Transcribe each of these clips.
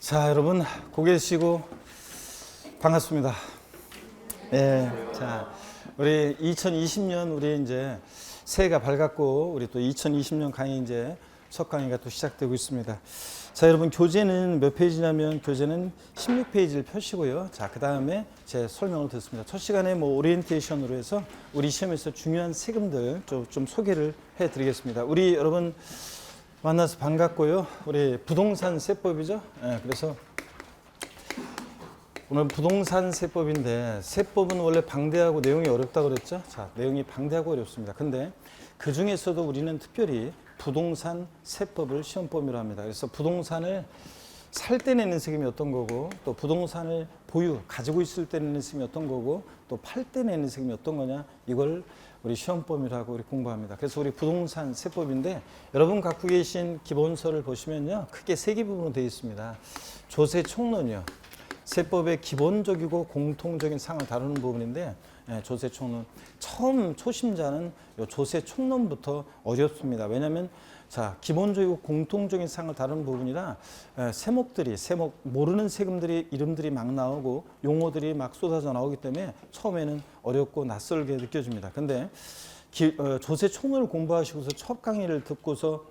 자, 여러분 고개 드시고 반갑습니다. 예, 자, 우리 2020년 우리 이제 새해가 밝았고 우리 또 2020년 강의 이제 첫 강의가 또 시작되고 있습니다. 자, 여러분 교재는 몇 페이지냐면 교재는 16페이지를 펴시고요. 자, 그 다음에 제 설명을 듣습니다. 첫 시간에 뭐 오리엔테이션으로 해서 우리 시험에서 중요한 세금들 좀 소개를 해드리겠습니다. 우리 여러분 만나서 반갑고요. 우리 부동산 세법이죠. 예, 그래서 오늘 부동산 세법인데 세법은 원래 방대하고 내용이 어렵다고 그랬죠. 자, 내용이 방대하고 어렵습니다. 근데 그 중에서도 우리는 특별히 부동산 세법을 시험 범위로 합니다. 그래서 부동산을 살 때 내는 세금이 어떤 거고 또 부동산을 가지고 있을 때 내는 세금이 어떤 거고 또 팔 때 내는 세금이 어떤 거냐 이걸 우리 시험 범위로 하고 우리 공부합니다. 그래서 우리 부동산 세법인데 여러분 갖고 계신 기본서를 보시면요. 크게 세 개 부분으로 되어 있습니다. 조세 총론이요. 세법의 기본적이고 공통적인 사항을 다루는 부분인데 조세 총론. 처음 초심자는 요 조세 총론부터 어렵습니다. 왜냐하면 자, 기본적이고 공통적인 사항을 다루는 부분이라 세목들이 모르는 세금들이 이름들이 막 나오고 용어들이 막 쏟아져 나오기 때문에 처음에는 어렵고 낯설게 느껴집니다. 근데 조세 총론을 공부하시고서 첫 강의를 듣고서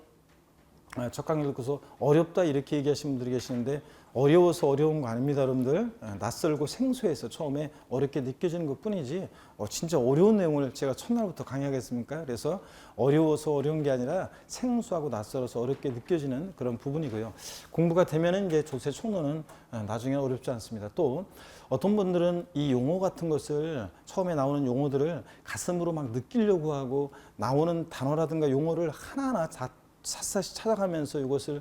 어렵다 이렇게 얘기하시는 분들이 계시는데 어려워서 어려운 거 아닙니다, 여러분들. 낯설고 생소해서 처음에 어렵게 느껴지는 것 뿐이지 진짜 어려운 내용을 제가 첫날부터 강의하겠습니까? 그래서 어려워서 어려운 게 아니라 생소하고 낯설어서 어렵게 느껴지는 그런 부분이고요. 공부가 되면은 이제 조세 총론은 나중에 어렵지 않습니다. 또 어떤 분들은 이 용어 같은 것을 처음에 나오는 용어들을 가슴으로 막 느끼려고 하고 나오는 단어라든가 용어를 하나하나 샅샅이 찾아가면서 이것을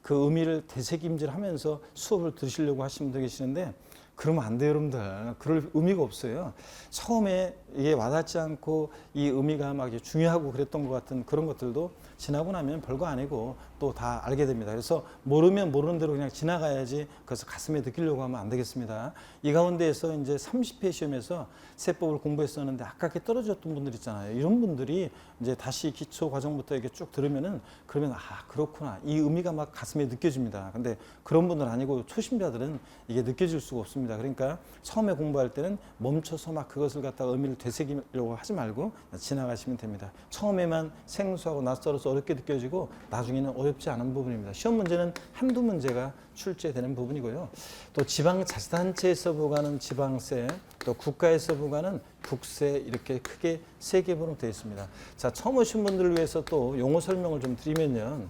그 의미를 되새김질하면서 수업을 들으시려고 하시는 분들 계시는데 그러면 안 돼요, 여러분들. 그럴 의미가 없어요. 처음에 이게 와닿지 않고 이 의미가 막 중요하고 그랬던 것 같은 그런 것들도 지나고 나면 별거 아니고 또 다 알게 됩니다. 그래서 모르면 모르는 대로 그냥 지나가야지 그래서 가슴에 느끼려고 하면 안 되겠습니다. 이 가운데에서 이제 30회 시험에서 세법을 공부했었는데 아깝게 떨어졌던 분들 있잖아요. 이런 분들이 이제 다시 기초 과정부터 이렇게 쭉 들으면은 그러면 그렇구나. 이 의미가 막 가슴에 느껴집니다. 근데 그런 분들은 아니고 초심자들은 이게 느껴질 수가 없습니다. 그러니까 처음에 공부할 때는 멈춰서 막 그것을 갖다가 의미를 되새기려고 하지 말고 지나가시면 됩니다. 처음에만 생소하고 낯설어서 어렵게 느껴지고 나중에는 어렵지 않은 부분입니다. 시험 문제는 한두 문제가 출제되는 부분이고요. 또 지방자치단체에서 부과하는 지방세, 또 국가에서 부과하는 국세 이렇게 크게 세 개 부분으로 되어 있습니다. 자, 처음 오신 분들을 위해서 또 용어 설명을 좀 드리면요.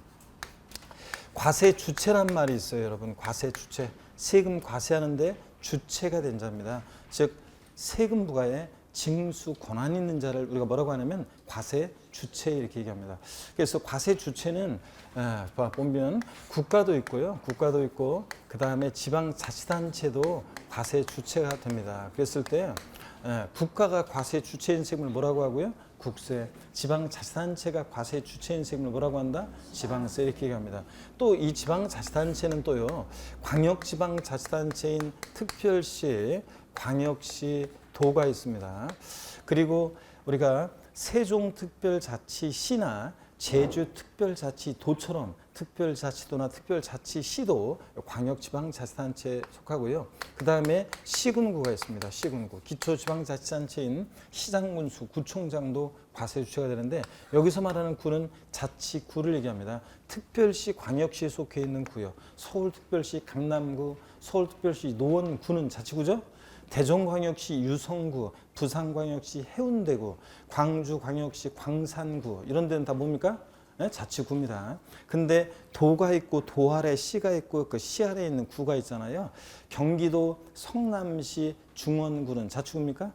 과세 주체란 말이 있어요, 여러분. 과세 주체. 세금 과세하는데 주체가 된 자입니다. 즉 세금 부과에 징수 권한 있는 자를 우리가 뭐라고 하냐면 과세 주체 이렇게 얘기합니다. 그래서 과세 주체는 보면 국가도 있고요. 국가도 있고 그 다음에 지방자치단체도 과세 주체가 됩니다. 그랬을 때 국가가 과세 주체인 세금을 뭐라고 하고요? 국세. 지방자치단체가 과세 주체인 세금을 뭐라고 한다? 지방세 이렇게 얘기합니다. 또 이 지방자치단체는 또요. 광역지방자치단체인 특별시, 광역시, 도가 있습니다. 그리고 우리가 세종특별자치시나 제주특별자치도처럼 특별자치도나 특별자치시도 광역지방자치단체에 속하고요. 그 다음에 시군구가 있습니다. 시군구. 기초지방자치단체인 시장군수, 구청장도 과세주체가 되는데 여기서 말하는 구는 자치구를 얘기합니다. 특별시, 광역시에 속해 있는 구요. 서울특별시, 강남구, 서울특별시, 노원구는 자치구죠. 대전광역시 유성구, 부산광역시 해운대구, 광주광역시 광산구 이런 데는 다 뭡니까? 네? 자치구입니다. 근데 도가 있고 도 아래 시가 있고 그 시 아래에 있는 구가 있잖아요. 경기도 성남시 중원구는 자치구입니까?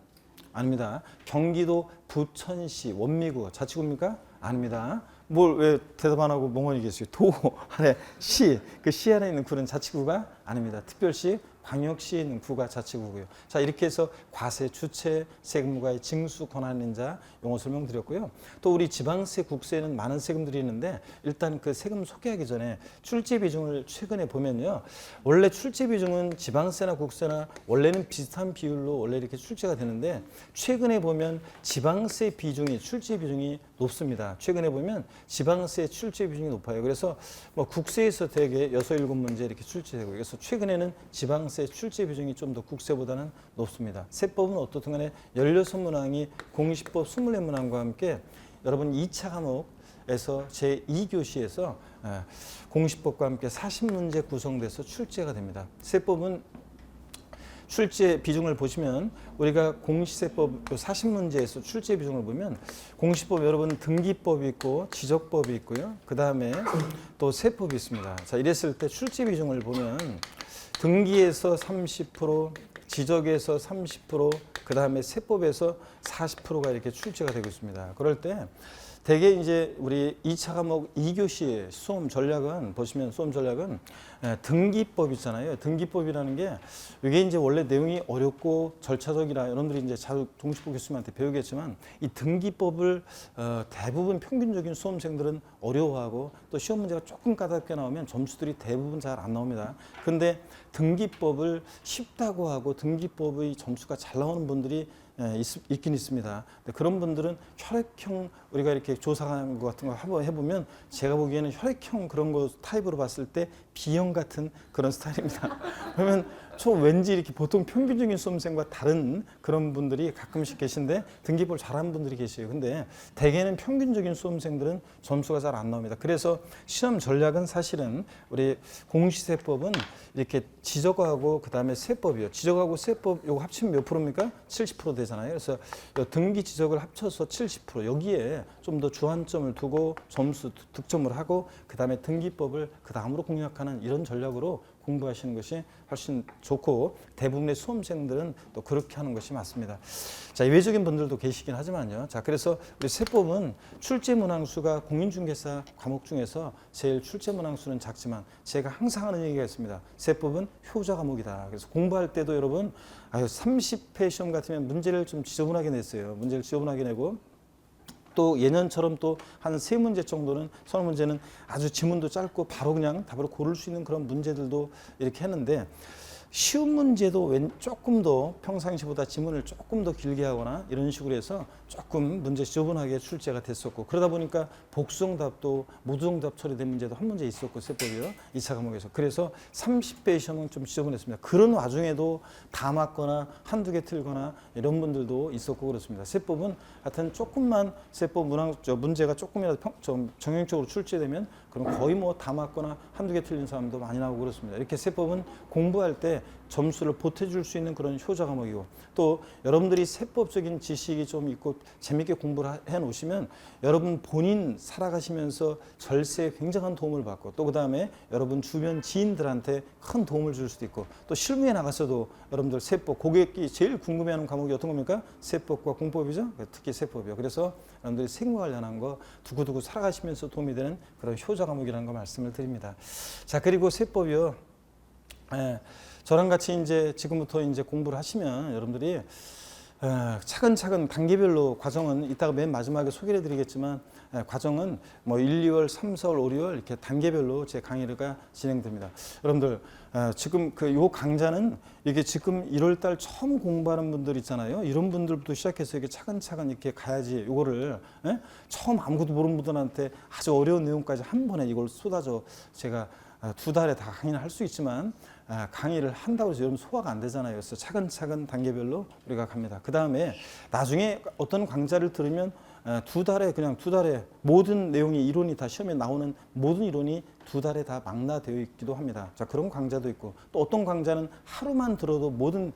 아닙니다. 경기도 부천시 원미구 자치구입니까? 아닙니다. 뭘 왜 대답 안 하고 멍하니 계세요? 도 아래 시, 그 시 아래에 있는 구는 자치구가 아닙니다. 특별시, 광역시에 있는 구가 자치구고요. 자, 이렇게 해서 과세 주체, 세금과의 징수 권한 있는 자 용어 설명드렸고요. 또 우리 지방세, 국세는 많은 세금들이 있는데 일단 그 세금 소개하기 전에 출제 비중을 최근에 보면요. 원래 출제 비중은 지방세나 국세나 원래는 비슷한 비율로 원래 이렇게 출제가 되는데 최근에 보면 지방세 비중이 출제 비중이 높습니다. 최근에 보면 지방세 출제 비중이 높아요. 그래서 뭐 국세에서 대개 6, 7문제 이렇게 출제되고, 그래서 최근에는 지방세 출제 비중이 좀 더 국세보다는 높습니다. 세법은 어떻든 간에 16문항이 공시법 24문항과 함께 여러분 2차 과목에서 제2교시에서 공시법과 함께 40문제 구성돼서 출제가 됩니다. 세법은 출제 비중을 보시면 우리가 공시세법 40문제에서 출제 비중을 보면 공시법 여러분 등기법이 있고 지적법이 있고요. 그 다음에 또 세법이 있습니다. 자, 이랬을 때 출제 비중을 보면 등기에서 30%, 지적에서 30%, 그 다음에 세법에서 40%가 이렇게 출제가 되고 있습니다. 그럴 때 대개 이제 우리 2차 과목 2교시의 수험 전략은 보시면 수험 전략은 등기법 있잖아요. 등기법이라는 게 이게 이제 원래 내용이 어렵고 절차적이라 여러분들이 이제 자주 동시보 교수님한테 배우겠지만 이 등기법을 대부분 평균적인 수험생들은 어려워하고 또 시험 문제가 조금 까다롭게 나오면 점수들이 대부분 잘 안 나옵니다. 근데 등기법을 쉽다고 하고 등기법의 점수가 잘 나오는 분들이 있긴 있습니다. 그런 분들은 혈액형 우리가 이렇게 조사한 것 같은 거 한번 해보면 제가 보기에는 혈액형 그런 거 타입으로 봤을 때 B형 같은 그런 스타일입니다. 그러면 왠지 이렇게 보통 평균적인 수험생과 다른 그런 분들이 가끔씩 계신데 등기법을 잘하는 분들이 계세요. 근데 대개는 평균적인 수험생들은 점수가 잘 안 나옵니다. 그래서 시험 전략은 사실은 우리 공시세법은 이렇게 지적하고 그 다음에 세법이요. 지적하고 세법 요거 합치면 몇 프로입니까? 70% 되잖아요. 그래서 등기 지적을 합쳐서 70% 여기에 좀 더 주안점을 두고 점수 득점을 하고 그 다음에 등기법을 그 다음으로 공략하는 이런 전략으로 공부하시는 것이 훨씬 좋고 대부분의 수험생들은 또 그렇게 하는 것이 맞습니다. 자, 예외적인 분들도 계시긴 하지만요. 자, 그래서 우리 세법은 출제 문항수가 공인중개사 과목 중에서 제일 출제 문항수는 작지만 제가 항상 하는 얘기가 있습니다. 세법은 효자 과목이다. 그래서 공부할 때도 여러분 30회 시험 같으면 문제를 좀 지저분하게 냈어요. 문제를 지저분하게 내고 또 예년처럼 또 한 3문제 정도는 서너 문제는 아주 지문도 짧고 바로 그냥 답으로 고를 수 있는 그런 문제들도 이렇게 했는데 쉬운 문제도 조금 더 평상시보다 지문을 조금 더 길게 하거나 이런 식으로 해서 조금 문제 지저분하게 출제가 됐었고 그러다 보니까 복수응답도 무두응답 처리된 문제도 한 문제 있었고 세법이요 2차 과목에서 그래서 30배 시험은 좀 지저분했습니다. 그런 와중에도 다 맞거나 한두 개 틀거나 이런 분들도 있었고 그렇습니다. 세법은 하여튼 조금만 세법 문제가 조금이라도 좀 정형적으로 출제되면 그럼 거의 뭐 다 맞거나 한두 개 틀린 사람도 많이 나오고 그렇습니다. 이렇게 세법은 공부할 때 점수를 보태줄 수 있는 그런 효자 과목이고 또 여러분들이 세법적인 지식이 좀 있고 재밌게 공부를 해 놓으시면 여러분 본인 살아가시면서 절세에 굉장한 도움을 받고 또 그 다음에 여러분 주변 지인들한테 큰 도움을 줄 수도 있고 또 실무에 나가서도 여러분들 세법 고객이 제일 궁금해하는 과목이 어떤 겁니까? 세법과 공법이죠. 특히 세법이요. 그래서 여러분들이 세금과 관련한 거 두고두고 살아가시면서 도움이 되는 그런 효자 과목이라는 거 말씀을 드립니다. 자, 그리고 세법이요. 저랑 같이 이제 지금부터 이제 공부를 하시면 여러분들이 차근차근 단계별로 과정은 이따가 맨 마지막에 소개해 드리겠지만 과정은 뭐 1, 2월, 3, 4월, 5, 6월 이렇게 단계별로 제 강의가 진행됩니다. 여러분들 지금 요 강좌는 이게 지금 1월 달 처음 공부하는 분들 있잖아요. 이런 분들부터 시작해서 이렇게 차근차근 이렇게 가야지 요거를 처음 아무것도 모르는 분들한테 아주 어려운 내용까지 한 번에 이걸 쏟아져 제가 2달에 다 강의를 할 수 있지만 강의를 한다고 해서 여러분 소화가 안 되잖아요. 그래서 차근차근 단계별로 우리가 갑니다. 그 다음에 나중에 어떤 강좌를 들으면 2달에 모든 내용이 이론이 다 시험에 나오는 모든 이론이 2달에 다 망라되어 있기도 합니다. 자, 그런 강좌도 있고 또 어떤 강좌는 하루만 들어도 모든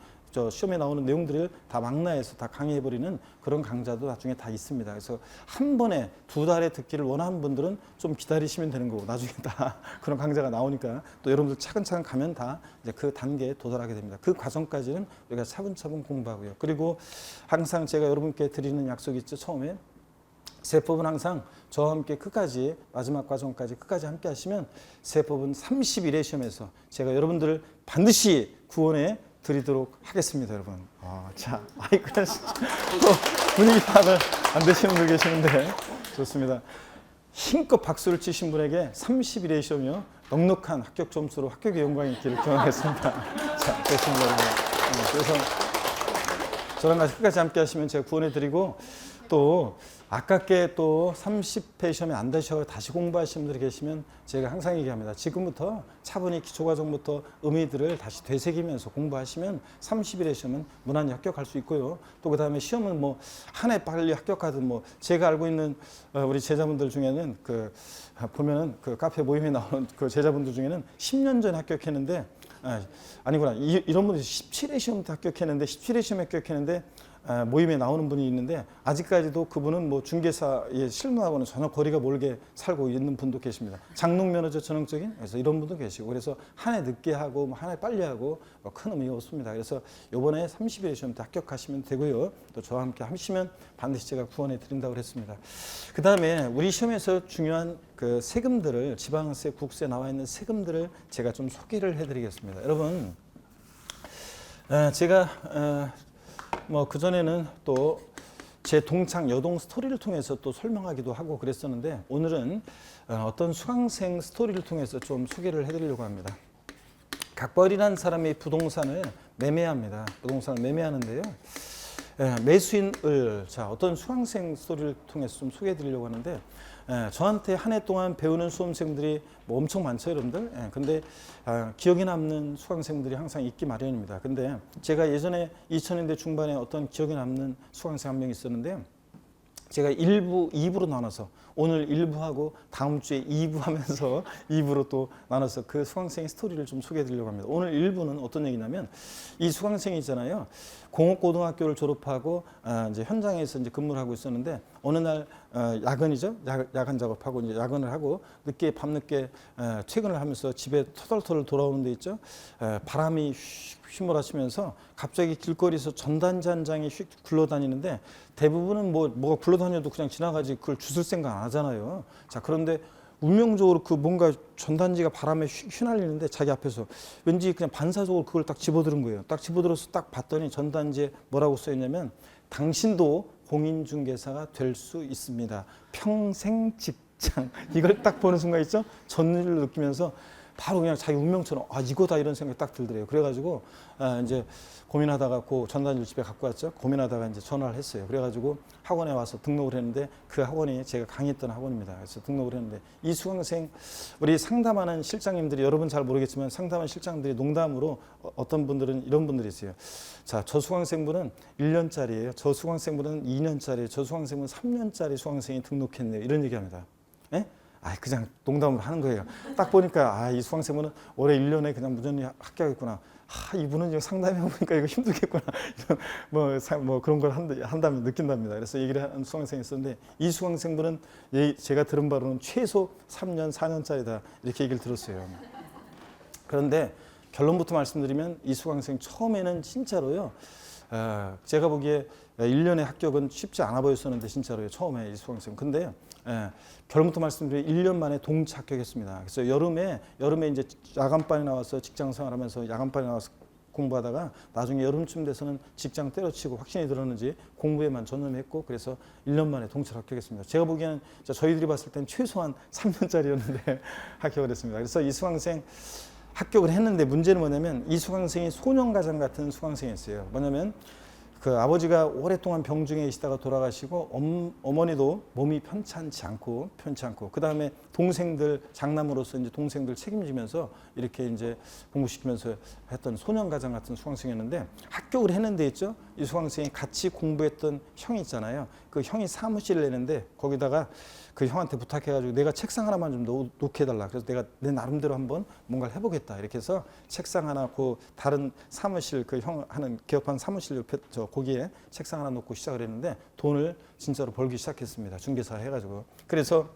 시험에 나오는 내용들을 다 망라해서 다 강의해버리는 그런 강좌도 나중에 다 있습니다. 그래서 한 번에 2달에 듣기를 원하는 분들은 좀 기다리시면 되는 거고 나중에 다 그런 강좌가 나오니까 또 여러분들 차근차근 가면 다 이제 그 단계에 도달하게 됩니다. 그 과정까지는 우리가 차분차분 공부하고요. 그리고 항상 제가 여러분께 드리는 약속이 있죠. 처음에 세법은 항상 저와 함께 끝까지 마지막 과정까지 끝까지 함께 하시면 세법은 30일의 시험에서 제가 여러분들을 반드시 구원해 드리도록 하겠습니다, 여러분. 자, 마이크는 또 분위기 파악을 안 되시는 분 계시는데 좋습니다. 힘껏 박수를 치신 분에게 30일의 시험이요 넉넉한 합격 점수로 합격의 영광이 있기를 기원하겠습니다. 자, 됐습니다, 여러분. 그래서 저랑 같이 끝까지 함께 하시면 제가 구원해 드리고 또 아깝게 또 30회 시험에 안 되셔서 다시 공부하시는 분들이 계시면 제가 항상 얘기합니다. 지금부터 차분히 기초과정부터 의미들을 다시 되새기면서 공부하시면 30일의 시험은 무난히 합격할 수 있고요. 또 그 다음에 시험은 뭐 한 해 빨리 합격하든 뭐 제가 알고 있는 우리 제자분들 중에는 그 보면은 그 카페 모임에 나오는 그 제자분들 중에는 10년 전에 합격했는데 아니구나. 이런 분들이 17회 시험부터 합격했는데 17회 시험에 합격했는데 모임에 나오는 분이 있는데 아직까지도 그분은 뭐 중개사의 실무하고는 전혀 거리가 멀게 살고 있는 분도 계십니다. 장롱 면허제 전형적인 그래서 이런 분도 계시고 그래서 한 해 늦게 하고 한 해 빨리 하고 큰 의미가 없습니다. 그래서 이번에 30회 시험 때 합격하시면 되고요. 또 저와 함께 하시면 반드시 제가 구원해 드린다고 그랬습니다. 그 다음에 우리 시험에서 중요한 그 세금들을 지방세, 국세 나와 있는 세금들을 제가 좀 소개를 해드리겠습니다. 여러분, 제가 뭐 그전에는 또 제 동창 여동 스토리를 통해서 또 설명하기도 하고 그랬었는데 오늘은 어떤 수강생 스토리를 통해서 좀 소개를 해드리려고 합니다. 각벌이라는 사람이 부동산을 매매합니다. 부동산을 매매하는데요. 매수인을 어떤 수강생 스토리를 통해서 좀 소개해 드리려고 하는데 저한테 한 해 동안 배우는 수험생들이 뭐 엄청 많죠, 여러분들. 근데 기억에 남는 수강생들이 항상 있기 마련입니다. 근데 제가 예전에 2000년대 중반에 어떤 기억에 남는 수강생 한 명 있었는데요. 제가 1부, 2부로 나눠서 오늘 1부하고 다음 주에 2부 하면서 2부로 또 나눠서 그 수강생의 스토리를 좀 소개해 드리려고 합니다. 오늘 1부는 어떤 얘기냐면 이 수강생이 있잖아요. 공업고등학교를 졸업하고 이제 현장에서 이제 근무를 하고 있었는데 어느 날 야근이죠. 야간 작업하고 이제 야근을 하고 늦게 밤늦게 퇴근을 하면서 집에 터덜터덜 돌아오는 데 있죠. 바람이 휘몰아치면서 갑자기 길거리에서 전단지 한 장이 휙 굴러다니는데 대부분은 뭐가 굴러다녀도 그냥 지나가지 그걸 주술 생각 안 하잖아요. 자, 그런데 운명적으로 그 뭔가 전단지가 바람에 휘날리는데 자기 앞에서 왠지 그냥 반사적으로 그걸 딱 집어들은 거예요. 딱 집어들어서 딱 봤더니 전단지에 뭐라고 써 있냐면 당신도 공인중개사가 될 수 있습니다. 평생 직장. 이걸 딱 보는 순간 있죠? 전율을 느끼면서 바로 그냥 자기 운명처럼 이거다 이런 생각이 딱 들더래요. 그래가지고 이제 고민하다가 그 전단지를 집에 갖고 왔죠. 고민하다가 이제 전화를 했어요. 그래가지고 학원에 와서 등록을 했는데 그 학원이 제가 강의했던 학원입니다. 그래서 등록을 했는데 이 수강생 우리 상담하는 실장님들이 여러분 잘 모르겠지만 상담하는 실장들이 농담으로 어떤 분들은 이런 분들이 있어요. 자, 저 수강생분은 1년짜리예요. 저 수강생분은 2년짜리예요. 저 수강생분은 3년짜리 수강생이 등록했네요. 이런 얘기합니다. 예? 그냥 농담으로 하는 거예요. 딱 보니까 이 수강생분은 올해 1년에 그냥 무전히 합격했구나. 이분은 상담해보니까 이거 힘들겠구나. 뭐 그런 걸 한다면 느낀답니다. 그래서 얘기를 하는 수강생이 있었는데 이 수강생분은 제가 들은 바로는 최소 3년, 4년짜리다. 이렇게 얘기를 들었어요. 그런데 결론부터 말씀드리면 이 수강생 처음에는 진짜로요. 제가 보기에 1년의 합격은 쉽지 않아 보였었는데 진짜로요. 처음에 이 수강생. 근데 결론부터 말씀드리면 1년 만에 동시 합격했습니다. 그래서 여름에 이제 야간반에 나와서 직장 생활하면서 야간반에 나와서 공부하다가 나중에 여름쯤 돼서는 직장 때려치고 확신이 들었는지 공부에만 전념했고 그래서 1년 만에 동시 합격했습니다. 제가 보기에는 저희들이 봤을 땐 최소한 3년짜리였는데 합격을 했습니다. 그래서 이 수강생 합격을 했는데 문제는 뭐냐면 이 수강생이 소년가장 같은 수강생이었어요. 뭐냐면 그 아버지가 오랫동안 병중에 계시다가 돌아가시고 어머니도 몸이 편찮지 않고 그 다음에 동생들 장남으로서 이제 동생들 책임지면서 이렇게 이제 공부시키면서 했던 소년가장 같은 수강생이었는데 합격을 했는데 있죠. 이 수강생이 같이 공부했던 형이 있잖아요. 그 형이 사무실을 내는데 거기다가 그 형한테 부탁해가지고 내가 책상 하나만 좀 놓게 해달라. 그래서 내가 내 나름대로 한번 뭔가를 해보겠다. 이렇게 해서 책상 하나 그 다른 사무실 그 형 하는 개업한 사무실 옆에 거기에 책상 하나 놓고 시작을 했는데 돈을 진짜로 벌기 시작했습니다. 중개사 해가지고. 그래서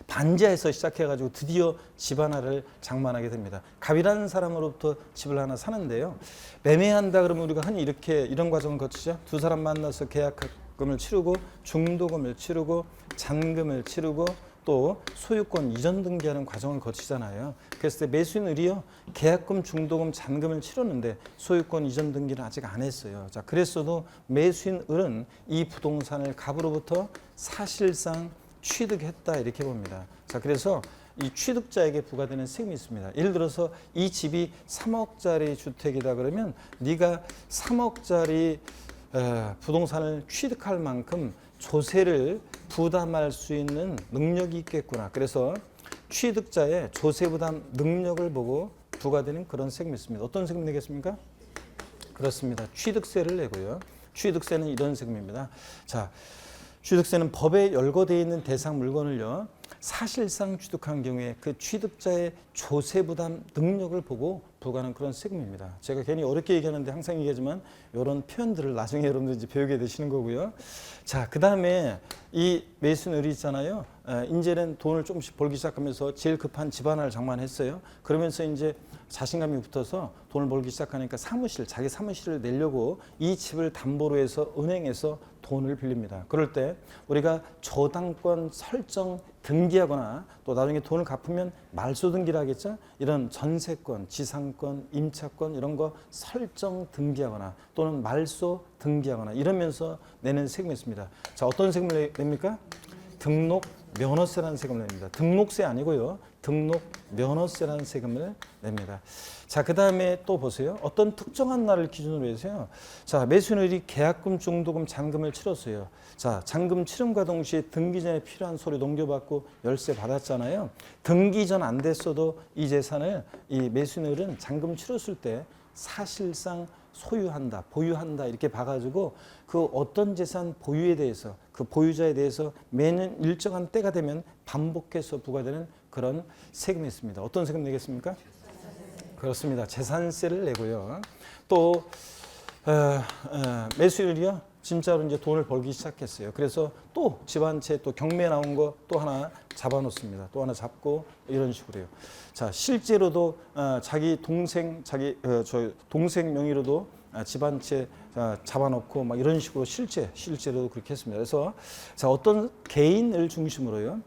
반지하에서 시작해가지고 드디어 집 하나를 장만하게 됩니다. 갑이라는 사람으로부터 집을 하나 사는데요. 매매한다 그러면 우리가 흔히 이런 과정을 거치죠. 두 사람 만나서 계약금을 치르고 중도금을 치르고 잔금을 치르고 또 소유권 이전 등기하는 과정을 거치잖아요. 그랬을 때 매수인을요 계약금, 중도금, 잔금을 치렀는데 소유권 이전 등기는 아직 안 했어요. 자, 그랬어도 매수인을은 이 부동산을 갑으로부터 사실상 취득했다 이렇게 봅니다. 자, 그래서 이 취득자에게 부과되는 세금이 있습니다. 예를 들어서 이 집이 3억짜리 주택이다 그러면 네가 3억짜리 부동산을 취득할 만큼 조세를 부담할 수 있는 능력이 있겠구나. 그래서 취득자의 조세 부담 능력을 보고 부과되는 그런 세금이 있습니다. 어떤 세금 내겠습니까? 그렇습니다. 취득세를 내고요. 취득세는 이런 세금입니다. 자, 취득세는 법에 열거되어 있는 대상 물건을요, 사실상 취득한 경우에 그 취득자의 조세 부담 능력을 보고 부과하는 그런 세금입니다. 제가 괜히 어렵게 얘기하는데 항상 얘기하지만 이런 표현들을 나중에 여러분들 이제 배우게 되시는 거고요. 자, 그 다음에 이 매수인이 있잖아요. 이제는 돈을 조금씩 벌기 시작하면서 제일 급한 집 하나를 장만했어요. 그러면서 이제 자신감이 붙어서 돈을 벌기 시작하니까 자기 사무실을 내려고 이 집을 담보로 해서 은행에서 돈을 빌립니다. 그럴 때 우리가 저당권 설정 등기하거나 또 나중에 돈을 갚으면 말소 등기를 하겠죠. 이런 전세권, 지상권, 임차권 이런 거 설정 등기하거나 또는 말소 등기하거나 이러면서 내는 세금이 있습니다. 자, 어떤 세금을 냅니까? 등록 면허세라는 세금을 냅니다. 등록세 아니고요. 등록 면허세라는 세금을 냅니다. 자, 그 다음에 또 보세요. 어떤 특정한 날을 기준으로 해서요. 자, 매수인이 계약금, 중도금, 잔금을 치렀어요. 자, 잔금 치름과 동시에 등기 전에 필요한 서류 넘겨받고 열세 받았잖아요. 등기 전 안 됐어도 이 재산을 이 매수인은 잔금 치렀을 때 사실상 소유한다, 보유한다 이렇게 봐가지고 그 어떤 재산 보유에 대해서 그 보유자에 대해서 매년 일정한 때가 되면 반복해서 부과되는 그런 세금이 있습니다. 어떤 세금 내겠습니까? 그렇습니다. 재산세를 내고요. 또 매수인이요, 진짜로 이제 돈을 벌기 시작했어요. 그래서 또 집 한 채 또 경매 나온 거 또 하나 잡아놓습니다. 또 하나 잡고 이런 식으로요. 자, 실제로도 자기 동생 명의로도 집 한 채 잡아놓고 막 이런 식으로 실제로도 그렇게 했습니다. 그래서 자, 어떤 개인을 중심으로요,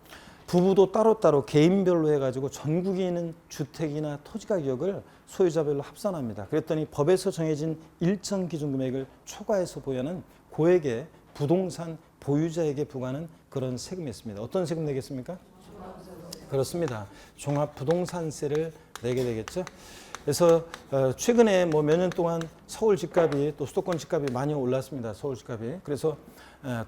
부부도 따로따로 개인별로 해가지고 전국에 있는 주택이나 토지 가격을 소유자별로 합산합니다. 그랬더니 법에서 정해진 일정 기준 금액을 초과해서 보유하는 고액의 부동산 보유자에게 부과하는 그런 세금이 있습니다. 어떤 세금 내겠습니까? 그렇습니다. 종합부동산세를 내게 되겠죠. 그래서 최근에 뭐 몇 년 동안 서울 집값이 또 수도권 집값이 많이 올랐습니다. 서울 집값이. 그래서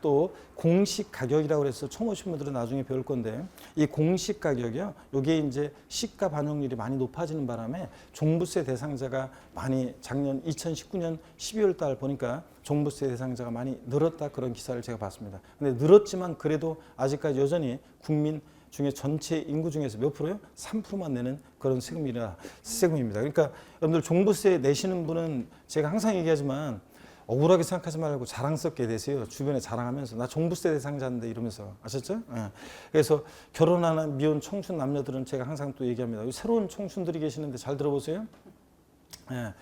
또 공시 가격이라고 해서 처음 오신 분들은 나중에 배울 건데, 이 공시 가격이요, 이게 이제 시가 반영률이 많이 높아지는 바람에 종부세 대상자가 많이 작년 2019년 12월 달 보니까 종부세 대상자가 많이 늘었다, 그런 기사를 제가 봤습니다. 근데 늘었지만 그래도 아직까지 여전히 국민 중에 전체 인구 중에서 몇 프로요? 3%만 내는 그런 세금입니다. 그러니까 여러분들 종부세 내시는 분은 제가 항상 얘기하지만 억울하게 생각하지 말고 자랑스럽게 내세요. 주변에 자랑하면서 나 종부세 대상자인데 이러면서, 아셨죠? 예. 그래서 결혼하는 미혼 청춘 남녀들은 제가 항상 또 얘기합니다. 새로운 청춘들이 계시는데 잘 들어보세요. 예.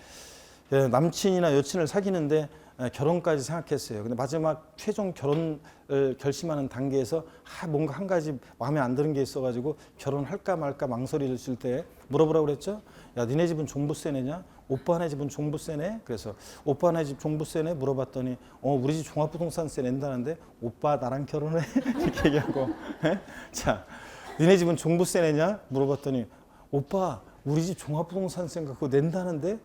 남친이나 여친을 사귀는데 결혼까지 생각했어요. 근데 마지막 최종 결혼을 결심하는 단계에서 뭔가 한 가지 마음에 안 드는 게 있어가지고 결혼할까 말까 망설이를 쓸 때 물어보라고 그랬죠. 야, 니네 집은 종부세 내냐? 오빠네 집은 종부세 내? 그래서 오빠네 집 종부세 내? 물어봤더니 우리 집 종합부동산세 낸다는데 오빠 나랑 결혼해? 이렇게 얘기하고 자, 니네 집은 종부세 내냐? 물어봤더니 오빠 우리 집 종합부동산세인가 그거 낸다는데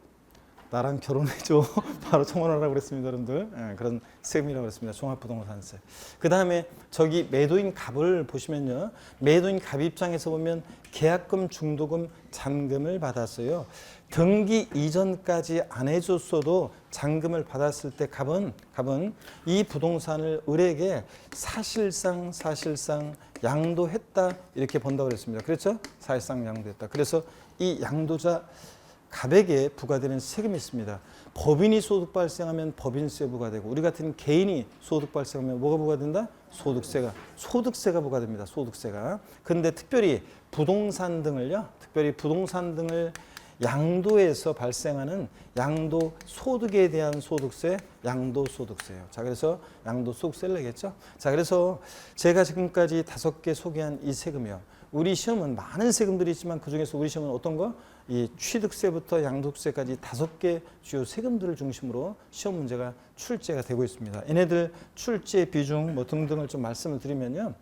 나랑 결혼해줘. 바로 청원하라고 그랬습니다, 여러분들. 그런 세금이라고 그랬습니다. 종합부동산세. 그 다음에 저기 매도인 갑을 보시면요. 매도인 갑 입장에서 보면 계약금, 중도금, 잔금을 받았어요. 등기 이전까지 안 해줬어도 잔금을 받았을 때 갑은 이 부동산을 을에게 사실상 양도했다, 이렇게 본다고 그랬습니다. 그렇죠? 사실상 양도했다. 그래서 이 양도자 갑에게 부과되는 세금이 있습니다. 법인이 소득 발생하면 법인세 부과되고, 우리 같은 개인이 소득 발생하면 뭐가 부과된다? 소득세가 부과됩니다. 소득세가. 그런데 특별히 부동산 등을 양도해서 발생하는 양도소득에 대한 소득세, 양도소득세예요. 자, 그래서 양도소득세를 내겠죠. 자, 그래서 제가 지금까지 5개 소개한 이 세금이요. 우리 시험은 많은 세금들이 있지만 그중에서 우리 시험은 어떤 거? 이 취득세부터 양도세까지 5개 주요 세금들을 중심으로 시험 문제가 출제가 되고 있습니다. 얘네들 출제 비중 뭐 등등을 좀 말씀을 드리면요.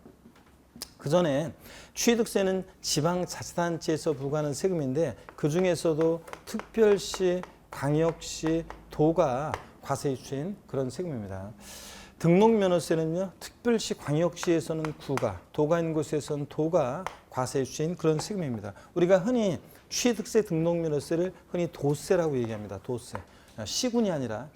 그 전에 취득세는 지방자치단체에서 부과하는 세금인데 그 중에서도 특별시, 광역시, 도가 과세에 주인 그런 세금입니다. 등록면허세는요, 특별시, 광역시에서는 구가, 도가 있는 곳에서는 도가 과세에 주인 그런 세금입니다. 우리가 흔히 취득세, 등록면허세를 흔히 도세라고 얘기합니다. 도세. 시군이 아니라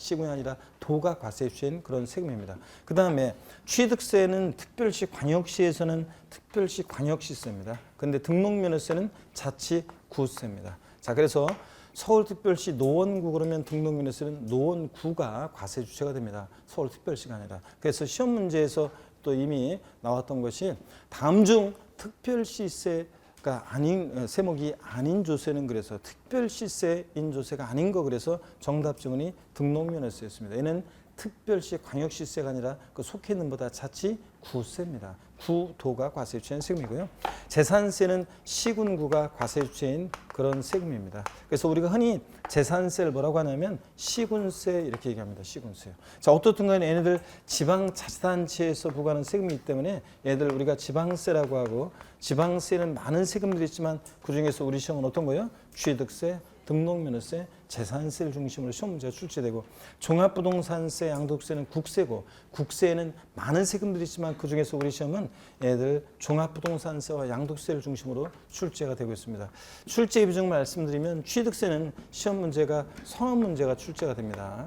도가 과세에 주인 그런 세금입니다. 그 다음에 취득세는 특별시, 광역시에서는 특별시, 광역시세입니다. 그런데 등록면허세는 자치구세입니다. 자, 그래서 서울특별시 노원구 그러면 등록면허세는 노원구가 과세 주체가 됩니다. 서울특별시가 아니라. 그래서 시험 문제에서 또 이미 나왔던 것이 다음 중 특별시세가 아닌 세목이 아닌 조세는 그래서 특별시세인 조세가 아닌 거 그래서 정답 지문이 등록면허세였습니다. 얘는 특별시 광역시세가 아니라 그 속해 있는 보다 자치구세입니다. 구도가 과세 주체인 세금이고요. 재산세는 시군구가 과세 주체인 그런 세금입니다. 그래서 우리가 흔히 재산세를 뭐라고 하냐면 시군세 이렇게 얘기합니다. 시군세요. 자, 어떻든 간에 얘네들 지방자치단체에서 부과하는 세금이기 때문에 얘들 우리가 지방세라고 하고 지방세는 많은 세금들이 있지만 그중에서 우리 시험은 어떤 거예요? 취득세, 등록면허세, 재산세를 중심으로 시험 문제가 출제되고 종합부동산세, 양도세는 국세고 국세에는 많은 세금들이 있지만 그중에서 우리 시험은 얘들 종합부동산세와 양도세를 중심으로 출제가 되고 있습니다. 출제 비중 말씀드리면 취득세는 시험 문제가 서너 문제가 출제가 됩니다.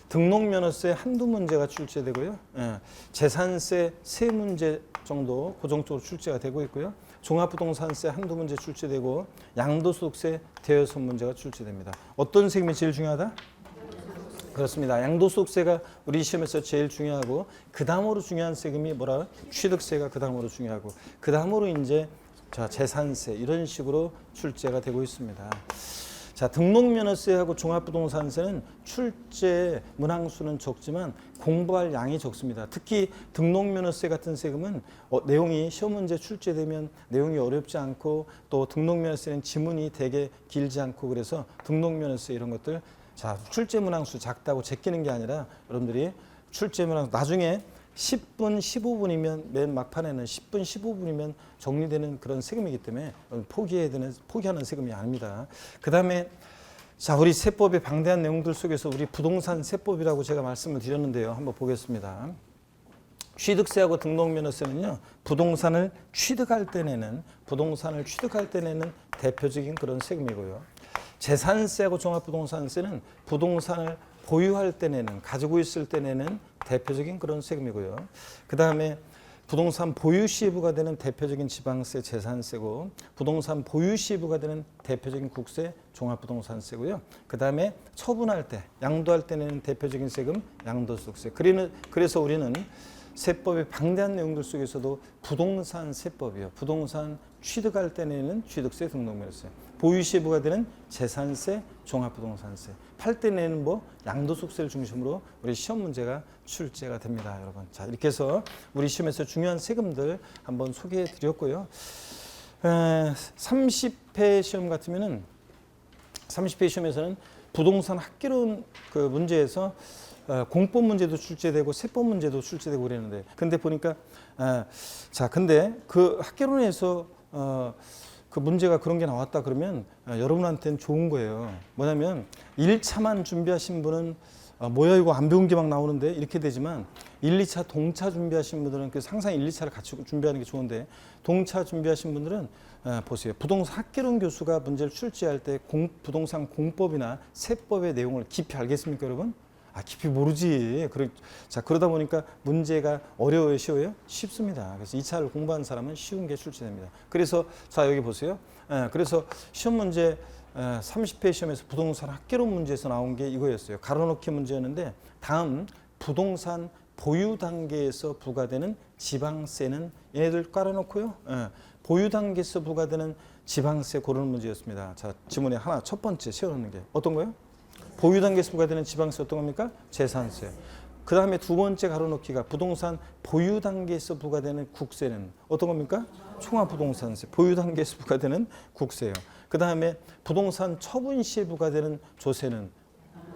등록면허세 한두 문제가 출제되고요. 재산세 세 문제 정도 고정적으로 출제가 되고 있고요. 종합부동산세 한두 문제 출제되고 양도소득세 대여섯 문제가 출제됩니다. 어떤 세금이 제일 중요하다? 그렇습니다. 양도소득세가 우리 시험에서 제일 중요하고 그 다음으로 중요한 세금이 뭐라? 취득세가 그 다음으로 중요하고 그 다음으로 이제 재산세 이런 식으로 출제가 되고 있습니다. 자, 등록면허세하고 종합부동산세는 출제 문항수는 적지만 공부할 양이 적습니다. 특히 등록면허세 같은 세금은 내용이 시험 문제 출제되면 내용이 어렵지 않고 또 등록면허세는 지문이 되게 길지 않고 그래서 등록면허세 이런 것들 자, 출제 문항수 작다고 제끼는 게 아니라 여러분들이 출제 문항수 나중에 10분, 15분이면 맨 막판에는 10분, 15분이면 정리되는 그런 세금이기 때문에 포기하는 세금이 아닙니다. 그 다음에 자, 우리 세법의 방대한 내용들 속에서 우리 부동산 세법이라고 제가 말씀을 드렸는데요. 한번 보겠습니다. 취득세하고 등록면허세는요, 부동산을 취득할 때 내는 대표적인 그런 세금이고요. 재산세하고 종합부동산세는 부동산을 보유할 때 내는, 가지고 있을 때 내는 대표적인 그런 세금이고요. 그 다음에 부동산 보유 시에 부과되는 대표적인 지방세, 재산세고 부동산 보유 시에 부과되는 대표적인 국세, 종합부동산세고요. 그 다음에 처분할 때, 양도할 때 내는 대표적인 세금, 양도소득세. 그래서 우리는 세법의 방대한 내용들 속에서도 부동산 세법이요. 부동산 취득할 때 내는 취득세, 등록면허세. 보유 시에 부과되는 재산세, 종합부동산세. 팔 때 내는 양도소득세를 중심으로 우리 시험 문제가 출제가 됩니다, 여러분. 자, 이렇게 해서 우리 시험에서 중요한 세금들 한번 소개해 드렸고요. 30회 시험 같으면은 30회 시험에서는 부동산 학개론 그 문제에서 공법 문제도 출제되고 세법 문제도 출제되고 그랬는데 근데 보니까 근데 그 학개론에서 그 문제가 그런 게 나왔다 그러면 여러분한테는 좋은 거예요. 뭐냐면 1차만 준비하신 분은 뭐야 이거 안 배운 게 막 나오는데 이렇게 되지만 1, 2차 동차 준비하신 분들은 항상 1, 2차를 같이 준비하는 게 좋은데 동차 준비하신 분들은 보세요. 부동산 학개론 교수가 문제를 출제할 때 부동산 공법이나 세법의 내용을 깊이 알겠습니까, 여러분? 깊이 모르지. 자, 그러다 보니까 문제가 어려워요, 쉬워요? 쉽습니다. 그래서 2차를 공부한 사람은 쉬운 게 출제됩니다. 그래서 자, 여기 보세요. 그래서 시험 문제 30회 시험에서 부동산 학개론 문제에서 나온 게 이거였어요. 가로놓기 문제였는데 다음 부동산 보유 단계에서 부과되는 지방세는 얘네들 깔아놓고요. 보유 단계에서 부과되는 지방세 고르는 문제였습니다. 자, 지문에 하나 첫 번째 세워놓는 게 어떤 거예요? 보유 단계에서 부과되는 지방세 어떤 겁니까? 재산세. 그 다음에 두 번째 가로놓기가 부동산 보유 단계에서 부과되는 국세는 어떤 겁니까? 종합부동산세. 보유 단계에서 부과되는 국세예요. 그 다음에 부동산 처분 시에 부과되는 조세는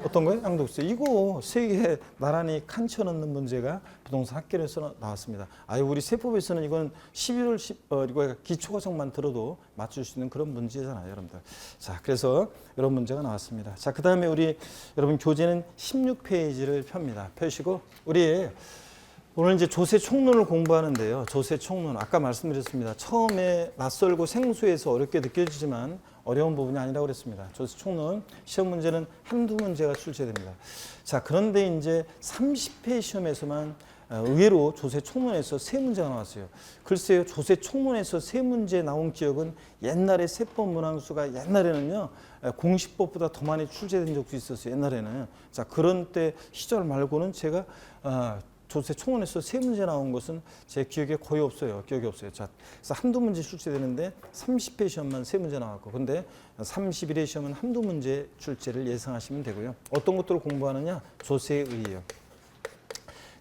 어떤 거예요? 양도세. 이거 세계 나란히 칸쳐 넣는 문제가 부동산 학계에서 나왔습니다. 아유, 우리 세법에서는 이건 11월 이거 기초과정만 들어도 맞출 수 있는 그런 문제잖아요, 여러분들. 자, 그래서 이런 문제가 나왔습니다. 자, 그 다음에 우리 여러분 교재는 16페이지를 펴니다. 펴시고 우리 오늘 이제 조세 총론을 공부하는데요. 조세 총론 아까 말씀드렸습니다. 처음에 낯설고 생소해서 어렵게 느껴지지만 어려운 부분이 아니라고 그랬습니다. 조세 총론 시험 문제는 한두 문제가 출제됩니다. 자, 그런데 이제 30회 시험에서만 의외로 조세 총론에서 세 문제가 나왔어요. 글쎄요, 조세 총론에서 세 문제 나온 기억은 옛날에 세법 문항수가 옛날에는요 공시법보다 더 많이 출제된 적도 있었어요. 옛날에는. 자, 그런 때 시절 말고는 제가 조세 총론에서 세 문제 나온 것은 제 기억에 거의 없어요. 기억이 없어요. 자, 그래서 한두 문제 출제되는데 30회 시험만 세 문제 나왔고, 근데 31회 시험은 한두 문제 출제를 예상하시면 되고요. 어떤 것들을 공부하느냐? 조세의예요.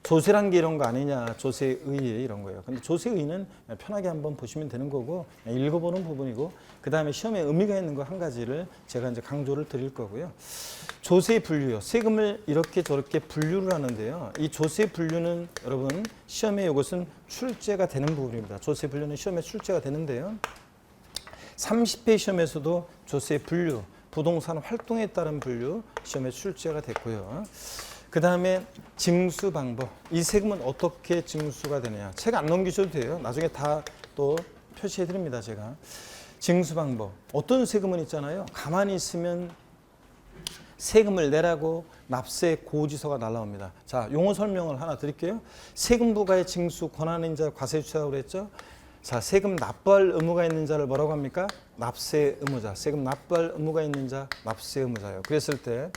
조세란 게 이런 거 아니냐, 조세의 이런 거예요. 근데 조세의는 편하게 한번 보시면 되는 거고, 읽어보는 부분이고, 그 다음에 시험에 의미가 있는 거 한 가지를 제가 이제 강조를 드릴 거고요. 조세 분류요. 세금을 이렇게 저렇게 분류를 하는데요. 이 조세 분류는 여러분 시험에 이것은 출제가 되는 부분입니다. 조세 분류는 시험에 출제가 되는데요. 30회 시험에서도 조세 분류, 부동산 활동에 따른 분류 시험에 출제가 됐고요. 그 다음에 징수 방법. 이 세금은 어떻게 징수가 되느냐. 책 안 넘기셔도 돼요. 나중에 다 또 표시해 드립니다. 제가. 징수 방법. 어떤 세금은 있잖아요. 가만히 있으면 세금을 내라고 납세 고지서가 날라옵니다. 자, 용어 설명을 하나 드릴게요. 세금 부과의 징수 권한인 자 과세주체라고 그랬죠. 자, 세금 납부할 의무가 있는 자를 뭐라고 합니까? 납세 의무자. 세금 납부할 의무가 있는 자, 납세 의무자예요. 그랬을 때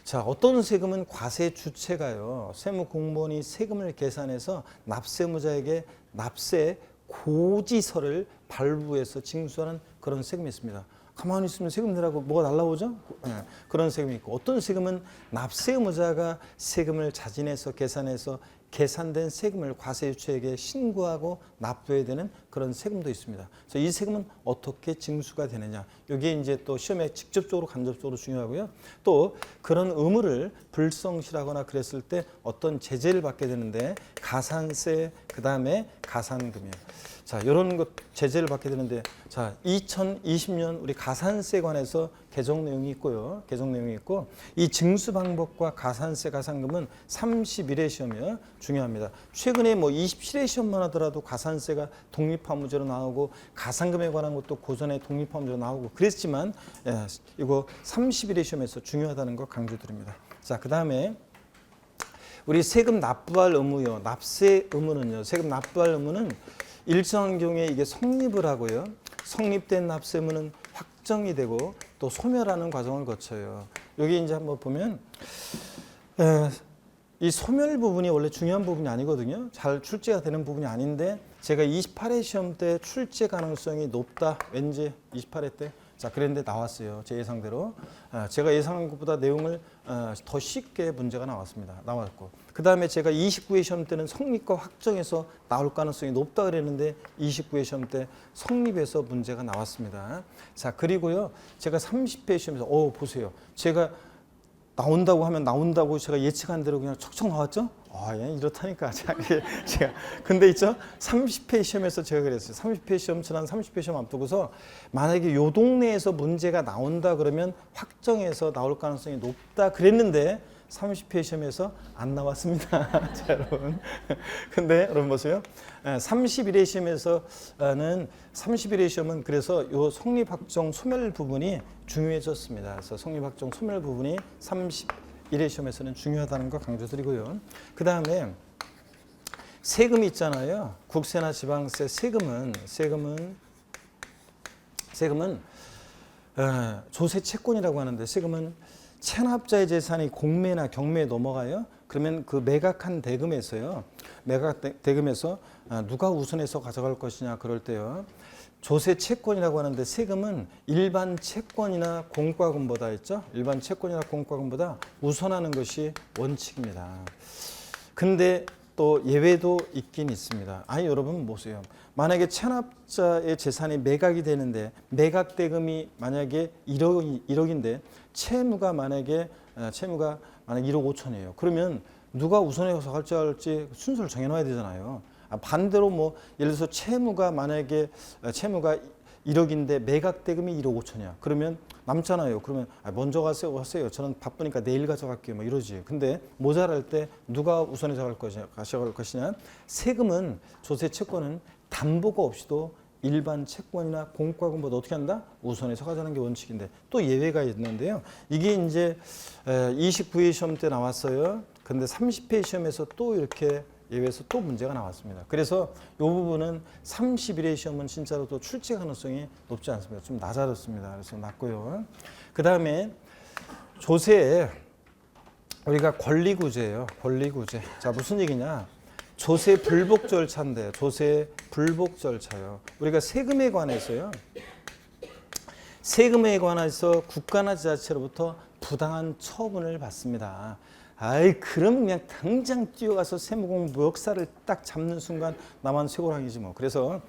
자, 어떤 세금은 과세 주체가요. 세무공무원이 세금을 계산해서 납세 의무자에게 납세 고지서를 발부해서 징수하는 그런 세금이 있습니다. 가만히 있으면 세금 내라고 뭐가 날라오죠? 네, 그런 세금이 있고, 어떤 세금은 납세 의무자가 세금을 자진해서 계산해서 계산된 세금을 과세주체에게 신고하고 납부해야 되는 그런 세금도 있습니다. 그래서 이 세금은 어떻게 징수가 되느냐, 이게 이제 또 시험에 직접적으로 간접적으로 중요하고요. 또 그런 의무를 불성실하거나 그랬을 때 어떤 제재를 받게 되는데 가산세, 그 다음에 가산금이에요. 자, 이런 것 제재를 받게 되는데, 자, 2020년 우리 가산세에 관해서 개정 내용이 있고요. 개정 내용이 있고, 이 징수 방법과 가산세, 가산금은 31회 시험이요. 중요합니다. 최근에 뭐 27회 시험만 하더라도 가산세가 독립화무제로 나오고 가산금에 관한 것도 고전에 독립화무제로 나오고 그랬지만, 이거 31회 시험에서 중요하다는 거 강조드립니다. 자, 그 다음에 우리 세금 납부할 의무요. 납세 의무는요. 세금 납부할 의무는 일정한 경우에 이게 성립을 하고요. 성립된 납세 의무는 확정이 되고 또 소멸하는 과정을 거쳐요. 여기 이제 한번 보면 이 소멸 부분이 원래 중요한 부분이 아니거든요. 잘 출제가 되는 부분이 아닌데 제가 28회 시험 때 출제 가능성이 높다. 왠지 28회 때. 자, 그랬는데 나왔어요. 제 예상대로. 제가 예상한 것보다 내용을 더 쉽게 문제가 나왔습니다. 나왔고. 그 다음에 제가 29회 시험 때는 성립과 확정해서 나올 가능성이 높다 그랬는데 29회 시험 때 성립해서 문제가 나왔습니다. 자, 그리고요. 제가 30회 시험에서 보세요. 제가 나온다고 하면 나온다고 제가 예측한 대로 그냥 척척 나왔죠? 예, 이렇다니까. 제가 근데 있죠? 30회 시험에서 제가 그랬어요. 30회 시험, 지난 30회 시험 앞두고서 만약에 요 동네에서 문제가 나온다 그러면 확정해서 나올 가능성이 높다 그랬는데 30회 시험에서 안 나왔습니다. 자, 여러분. 근데 여러분 보세요. 31회 시험에서는 31회 시험은 그래서 요 성립확정 소멸 부분이 중요해졌습니다. 그래서 성립확정 소멸 부분이 31회 시험에서는 중요하다는 거 강조드리고요. 그 다음에 세금이 있잖아요. 국세나 지방세 세금은 조세 채권이라고 하는데, 세금은 체납자의 재산이 공매나 경매에 넘어가요. 그러면 그 매각한 대금에서요. 매각 대금에서 누가 우선해서 가져갈 것이냐 그럴 때요. 조세 채권이라고 하는데, 세금은 일반 채권이나 공과금보다 있죠. 일반 채권이나 공과금보다 우선하는 것이 원칙입니다. 근데 또 예외도 있긴 있습니다. 아니 여러분 보세요. 만약에 체납자의 재산이 매각이 되는데 매각 대금이 만약에 1억인데 채무가 만약에 1억 5천이에요. 그러면 누가 우선해서 할지 순서를 정해놔야 되잖아요. 반대로 뭐 예를 들어서 채무가 만약에 채무가 1억인데 매각 대금이 1억 5천이야. 그러면 남잖아요. 그러면 먼저 가세요. 저는 바쁘니까 내일 가져갈게요. 뭐 이러지. 근데 모자랄 때 누가 우선해서 가져갈 것이냐? 세금은 조세 채권은 담보가 없이도 일반 채권이나 공과금보다 어떻게 한다? 우선해서 가져가는 게 원칙인데 또 예외가 있는데요. 이게 이제 29회 시험 때 나왔어요. 근데 30회 시험에서 또 이렇게 예외에서 또 문제가 나왔습니다. 그래서 이 부분은 31회 시험은 진짜로 또 출제 가능성이 높지 않습니다. 좀 낮아졌습니다. 그래서 낮고요. 그 다음에 조세에 우리가 권리구제예요. 권리구제. 자, 무슨 얘기냐? 조세 불복 절차인데 조세 불복 절차요. 우리가 세금에 관해서요. 세금에 관해서 국가나 지자체로부터 부당한 처분을 받습니다. 아이 그럼 그냥 당장 뛰어가서 세무공부 역사를 딱 잡는 순간 나만 쇠고랑이지 뭐. 그래서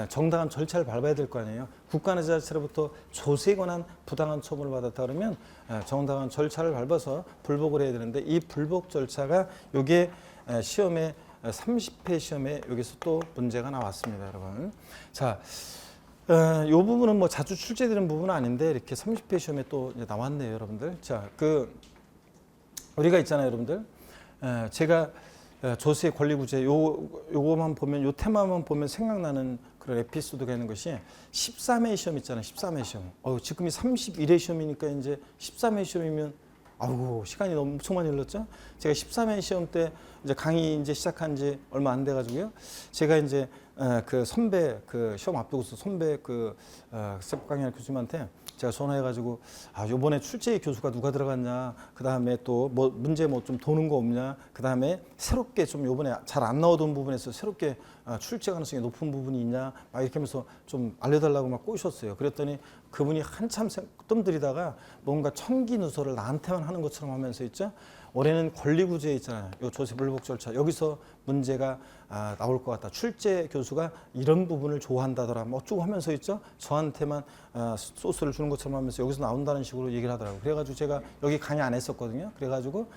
정당한 절차를 밟아야 될 거 아니에요. 국가나 지자체로부터 조세에 관한 부당한 처분을 받았다 그러면 정당한 절차를 밟아서 불복을 해야 되는데 이 불복 절차가 요게 시험에 30회 시험에 여기서 또 문제가 나왔습니다, 여러분. 자, 이 부분은 뭐 자주 출제되는 부분은 아닌데 이렇게 30회 시험에 또 이제 나왔네요, 여러분들. 자, 우리가 있잖아요, 여러분들. 제가 조세 권리구제 요거만 보면 요 테마만 보면 생각나는 그런 에피소드가 있는 것이 13회 시험 있잖아요. 13회 시험. 지금이 31회 시험이니까 이제 13회 시험이면 아이고 시간이 너무 엄청 많이 흘렀죠. 제가 13회 시험 때 이제 강의 이제 시작한 지 얼마 안 돼 가지고요. 제가 이제 그 선배 그 시험 앞두고서 선배 세법 강의하는 교수님한테 제가 전화해가지고 요번에 출제 교수가 누가 들어갔냐, 그 다음에 또 뭐 문제 뭐 좀 도는 거 없냐, 그 다음에 새롭게 좀 요번에 잘 안 나오던 부분에서 새롭게 출제 가능성이 높은 부분이 있냐, 막 이렇게 하면서 좀 알려달라고 막 꼬셨어요. 그랬더니 그분이 한참 뜸들이다가 뭔가 청기 누설을 나한테만 하는 것처럼 하면서 있죠. 올해는 권리구제 있잖아요. 요 조세 불복 절차 여기서 문제가 나올 것 같다. 출제 교수가 이런 부분을 좋아한다더라. 뭐 어쩌고 하면서 있죠. 저한테만 소스를 주는 것처럼 하면서 여기서 나온다는 식으로 얘기를 하더라고요. 그래가지고 제가 여기 강의 안 했었거든요. 그래가지고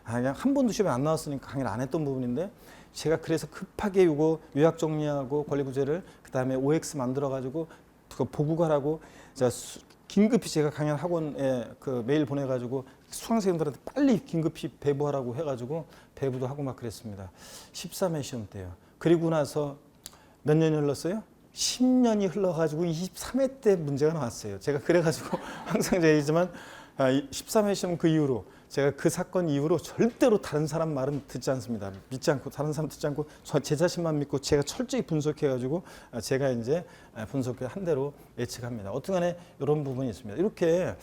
그냥 한 번도 시험에 안 나왔으니까 강의를 안 했던 부분인데 제가 그래서 급하게 요거 요약 정리하고 권리구제를 그 다음에 OX 만들어가지고 그 보고가라고 긴급히 제가 강연 학원에 그 메일 보내가지고 수강생들한테 빨리 긴급히 배부하라고 해가지고 배부도 하고 막 그랬습니다. 13회 시험 때요. 그리고 나서 몇 년이 흘렀어요? 10년이 흘러가지고 23회 때 문제가 나왔어요. 제가 그래가지고 항상 제가 얘기지만 13회 시험 그 이후로 제가 그 사건 이후로 절대로 다른 사람 말은 듣지 않습니다. 믿지 않고 다른 사람 듣지 않고 제 자신만 믿고 제가 철저히 분석해가지고 제가 이제 분석해 한 대로 예측합니다. 어떻게간에 이런 부분이 있습니다. 이렇게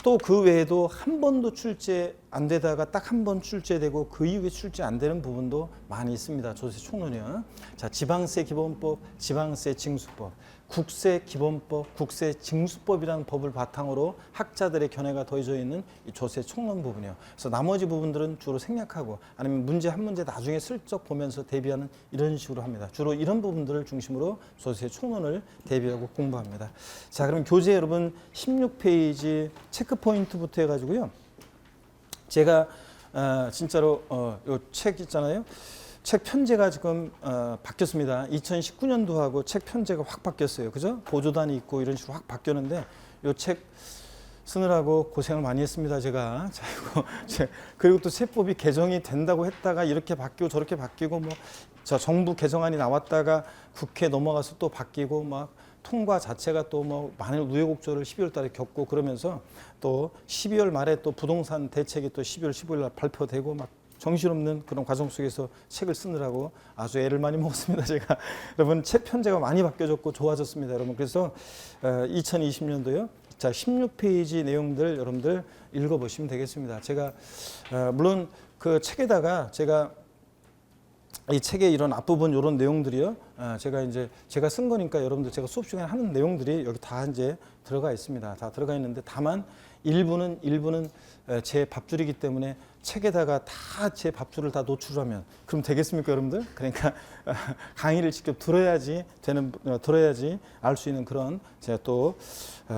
또 그 외에도 한 번도 출제 안 되다가 딱 한 번 출제되고 그 이후에 출제 안 되는 부분도 많이 있습니다. 조세 총론이요. 자, 지방세 기본법, 지방세 징수법, 국세 기본법, 국세 징수법이라는 법을 바탕으로 학자들의 견해가 더해져 있는 이 조세 총론 부분이요. 그래서 나머지 부분들은 주로 생략하고 아니면 문제 한 문제 나중에 슬쩍 보면서 대비하는 이런 식으로 합니다. 주로 이런 부분들을 중심으로 조세 총론을 대비하고 공부합니다. 자, 그럼 교재 여러분 16페이지 체크 포인트부터 해가지고요. 제가 진짜로 요 책 있잖아요. 책 편제가 지금 바뀌었습니다. 2019년도하고 책 편제가 확 바뀌었어요. 그죠? 보조단이 있고 이런 식으로 확 바뀌었는데 요 책 쓰느라고 고생을 많이 했습니다. 제가. 자, 그리고 또 세법이 개정이 된다고 했다가 이렇게 바뀌고 저렇게 바뀌고 뭐 정부 개정안이 나왔다가 국회 넘어가서 또 바뀌고 막 통과 자체가 또 뭐 많은 우여곡절을 12월 달에 겪고 그러면서 또 12월 말에 또 부동산 대책이 또 12월 15일 날 발표되고 막 정신없는 그런 과정 속에서 책을 쓰느라고 아주 애를 많이 먹었습니다. 제가 여러분 책 편제가 많이 바뀌어졌고 좋아졌습니다. 여러분 그래서 2020년도요. 자 16페이지 내용들 여러분들 읽어보시면 되겠습니다. 제가 물론 그 책에다가 제가 이 책의 이런 앞부분 이런 내용들이요. 제가 쓴 거니까 여러분들 제가 수업 시간에 하는 내용들이 여기 다 이제 들어가 있습니다. 다 들어가 있는데 다만 일부는 제 밥줄이기 때문에 책에다가 다 제 밥줄을 다 노출하면 그럼 되겠습니까, 여러분들? 그러니까 강의를 직접 들어야지 들어야지 알 수 있는 그런 제가 또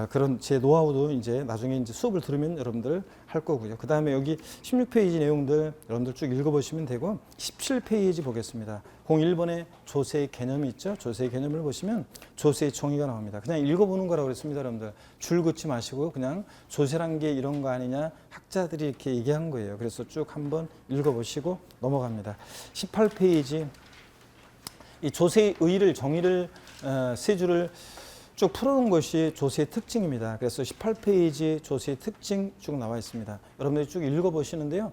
그런 제 노하우도 이제 나중에 이제 수업을 들으면 여러분들 할 거고요. 그 다음에 여기 16페이지 내용들 여러분들 쭉 읽어보시면 되고 17페이지 보겠습니다. 01번에 조세의 개념이 있죠. 조세의 개념을 보시면 조세의 정의가 나옵니다. 그냥 읽어보는 거라고 그랬습니다, 여러분들. 줄 긋지 마시고 그냥 조세란 게 이런 거 아니냐 학자들이 이렇게 얘기한 거예요. 그래서 쭉 한번 읽어보시고 넘어갑니다. 18페이지 이 조세의 의의를 정의를 세 줄을 쭉 풀어놓은 것이 조세의 특징입니다. 그래서 18페이지 조세의 특징 쭉 나와 있습니다. 여러분들이 쭉 읽어보시는데요.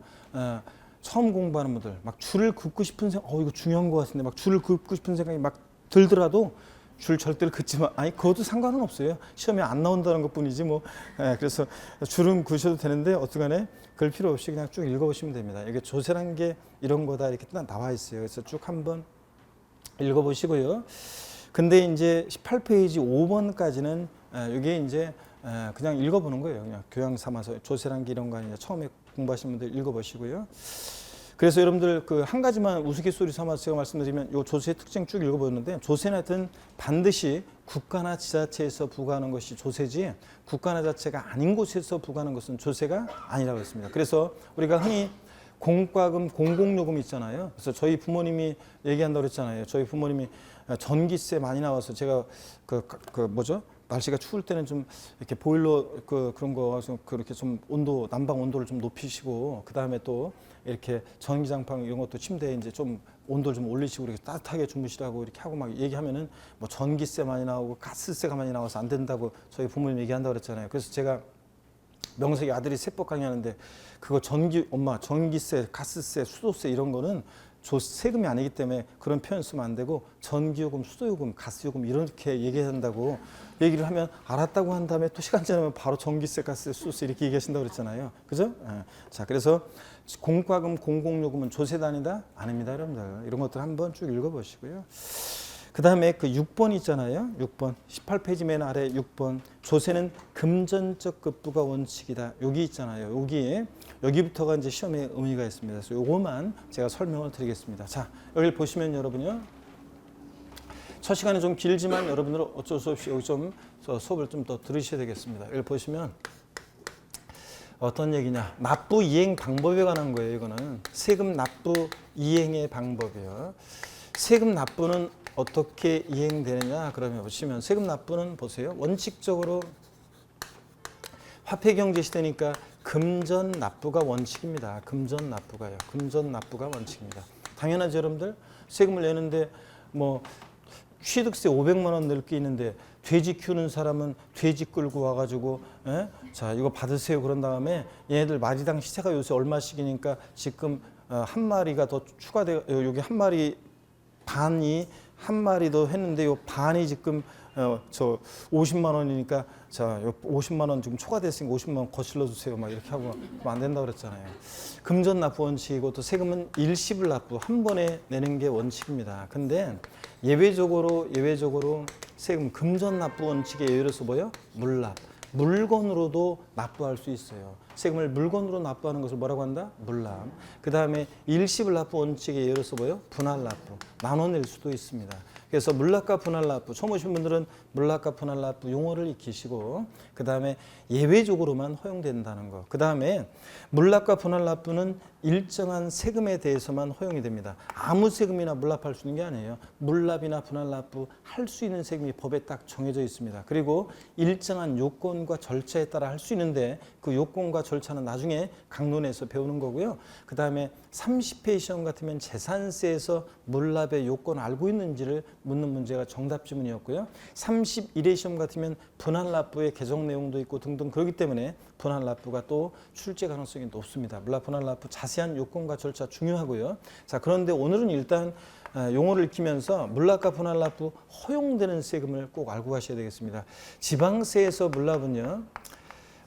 처음 공부하는 분들 막 줄을 긋고 싶은 생각, 이거 중요한 것 같은데 막 줄을 긋고 싶은 생각이 막 들더라도 줄 절대로 긋지 마. 아니 그것도 상관은 없어요. 시험에 안 나온다는 것뿐이지 뭐. 그래서 줄은 긋으셔도 되는데 어떻게간에 그럴 필요 없이 그냥 쭉 읽어보시면 됩니다. 이게 조세란 게 이런 거다 이렇게 나와 있어요. 그래서 쭉 한번 읽어보시고요. 근데 이제 18페이지 5번까지는 이게 이제 그냥 읽어보는 거예요. 그냥 교양 삼아서 조세란 게 이런 거 아니냐. 처음에 공부하신 분들 읽어보시고요. 그래서 여러분들 그 한 가지만 우스갯소리 삼아서 제가 말씀드리면 요 조세의 특징 쭉 읽어보는데 조세는 하여튼 반드시 국가나 지자체에서 부과하는 것이 조세지 국가나 자체가 아닌 곳에서 부과하는 것은 조세가 아니라고 했습니다. 그래서 우리가 흔히 공과금, 공공요금 있잖아요. 그래서 저희 부모님이 얘기한다고 그랬잖아요. 저희 부모님이 전기세 많이 나와서 제가 뭐죠? 날씨가 추울 때는 좀 이렇게 보일러 그런 거 좀 그렇게 좀 온도 난방 온도를 좀 높이시고 그 다음에 또 이렇게 전기장판 이런 것도 침대에 이제 좀 온도를 좀 올리시고 이렇게 따뜻하게 주무시라고 이렇게 하고 막 얘기하면은 뭐 전기세 많이 나오고 가스세가 많이 나와서 안 된다고 저희 부모님 얘기한다고 그랬잖아요. 그래서 제가 명석이 아들이 세법 강의하는데 그거 엄마 전기세, 가스세, 수도세 이런 거는 세금이 아니기 때문에 그런 표현 쓰면 안 되고 전기요금, 수도요금, 가스요금 이렇게 얘기한다고 얘기를 하면 알았다고 한 다음에 또 시간 지나면 바로 전기세, 가스세, 수도세 이렇게 얘기하신다고 그랬잖아요. 그죠? 자, 그래서 공과금, 공공요금은 조세단이다? 아닙니다, 여러분들. 이런 것들 한번 쭉 읽어보시고요. 그 다음에 그 6번 있잖아요. 6번. 18페이지 맨 아래 6번. 조세는 금전적 급부가 원칙이다. 여기 있잖아요. 여기부터가 이제 시험에 의미가 있습니다. 그래서 요거만 제가 설명을 드리겠습니다. 자, 여기를 보시면 여러분요. 첫 시간이 좀 길지만 여러분들은 어쩔 수 없이 여기 좀 수업을 좀 더 들으셔야 되겠습니다. 여기 보시면 어떤 얘기냐. 납부 이행 방법에 관한 거예요. 이거는 세금 납부 이행의 방법이에요. 세금 납부는 어떻게 이행되느냐 그러면 보시면 세금 납부는 보세요. 원칙적으로 화폐경제 시대니까 금전 납부가 원칙입니다. 금전 납부가요. 금전 납부가 원칙입니다. 당연하죠, 여러분들. 세금을 내는데 뭐 취득세 500만 원 낼 게 있는데 돼지 키우는 사람은 돼지 끌고 와가지고 자 이거 받으세요 그런 다음에 얘네들 마리당 시세가 요새 얼마씩이니까 지금 한 마리가 더 추가돼 여기 한 마리 반이 한 마리 더 했는데 요 반이 지금 저 50만 원이니까 자 50만 원 지금 초과됐으니까 50만 원 거실러 주세요 막 이렇게 하고 안 된다고 그랬잖아요. 금전 납부 원칙이고 또 세금은 일시불 납부 한 번에 내는 게 원칙입니다. 근데 예외적으로 세금 금전 납부 원칙에 예외로서 뭐요? 물납. 물건으로도 납부할 수 있어요. 세금을 물건으로 납부하는 것을 뭐라고 한다? 물납. 그 다음에 일시불 납부 원칙에 예외로서 뭐요? 분할 납부. 나눠낼 수도 있습니다. 그래서 물납과 분할 납부, 처음 오신 분들은 물납과 분할 납부 용어를 익히시고 그 다음에 예외적으로만 허용된다는 거. 그 다음에 물납과 분할 납부는 일정한 세금에 대해서만 허용이 됩니다. 아무 세금이나 물납할 수 있는 게 아니에요. 물납이나 분할 납부 할 수 있는 세금이 법에 딱 정해져 있습니다. 그리고 일정한 요건과 절차에 따라 할 수 있는데 그 요건과 절차는 나중에 강론에서 배우는 거고요. 그 다음에 30회 시험 같으면 재산세에서 물납의 요건 알고 있는지를 묻는 문제가 정답 지문이었고요. 31회 시험 같으면 분할 납부의 개정 내용도 있고 등등 그렇기 때문에 분할 납부가 또 출제 가능성이 높습니다. 물납 분할 납부 자세한 요건과 절차 중요하고요. 자, 그런데 오늘은 일단 용어를 익히면서 물납과 분할 납부 허용되는 세금을 꼭 알고 가셔야 되겠습니다. 지방세에서 물납은요.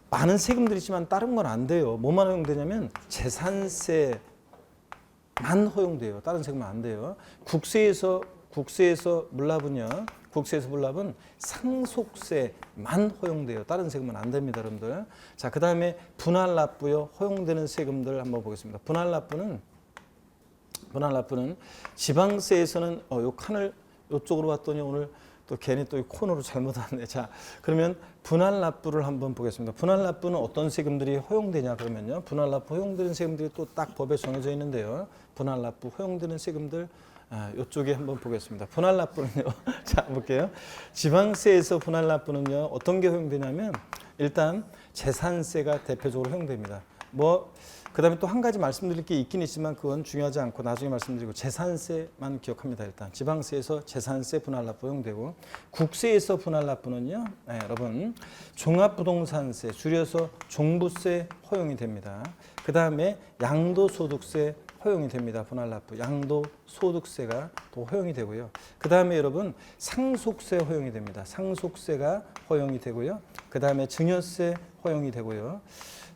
많은 세금들이 있지만 다른 건 안 돼요. 뭐만 허용되냐면 재산세만 허용돼요. 다른 세금은 안 돼요. 국세에서 물납은요. 국세에서 불납은 상속세만 허용돼요. 다른 세금은 안 됩니다, 여러분들. 자, 그 다음에 분할납부요. 허용되는 세금들 한번 보겠습니다. 분할납부는 지방세에서는 요 칸을 요쪽으로 봤더니 오늘 또 괜히 또 이 코너로 잘못 왔네. 자, 그러면 분할납부를 한번 보겠습니다. 분할납부는 어떤 세금들이 허용되냐 그러면요. 분할납부 허용되는 세금들이 또 딱 법에 정해져 있는데요. 분할납부 허용되는 세금들 이쪽에 한번 보겠습니다. 분할납부는요. 자, 볼게요. 지방세에서 분할납부는요. 어떤 게 허용되냐면 일단 재산세가 대표적으로 허용됩니다. 그다음에 또 한 가지 말씀드릴 게 있긴 있지만 그건 중요하지 않고 나중에 말씀드리고 재산세만 기억합니다. 일단 지방세에서 재산세 분할납부 허용되고 국세에서 분할납부는요. 여러분 종합부동산세 줄여서 종부세 허용이 됩니다. 그다음에 양도소득세 허용이 됩니다. 분할납부 양도소득세가 또 허용이 되고요. 그다음에 여러분 상속세 허용이 됩니다. 상속세가 허용이 되고요. 그다음에 증여세 허용이 되고요.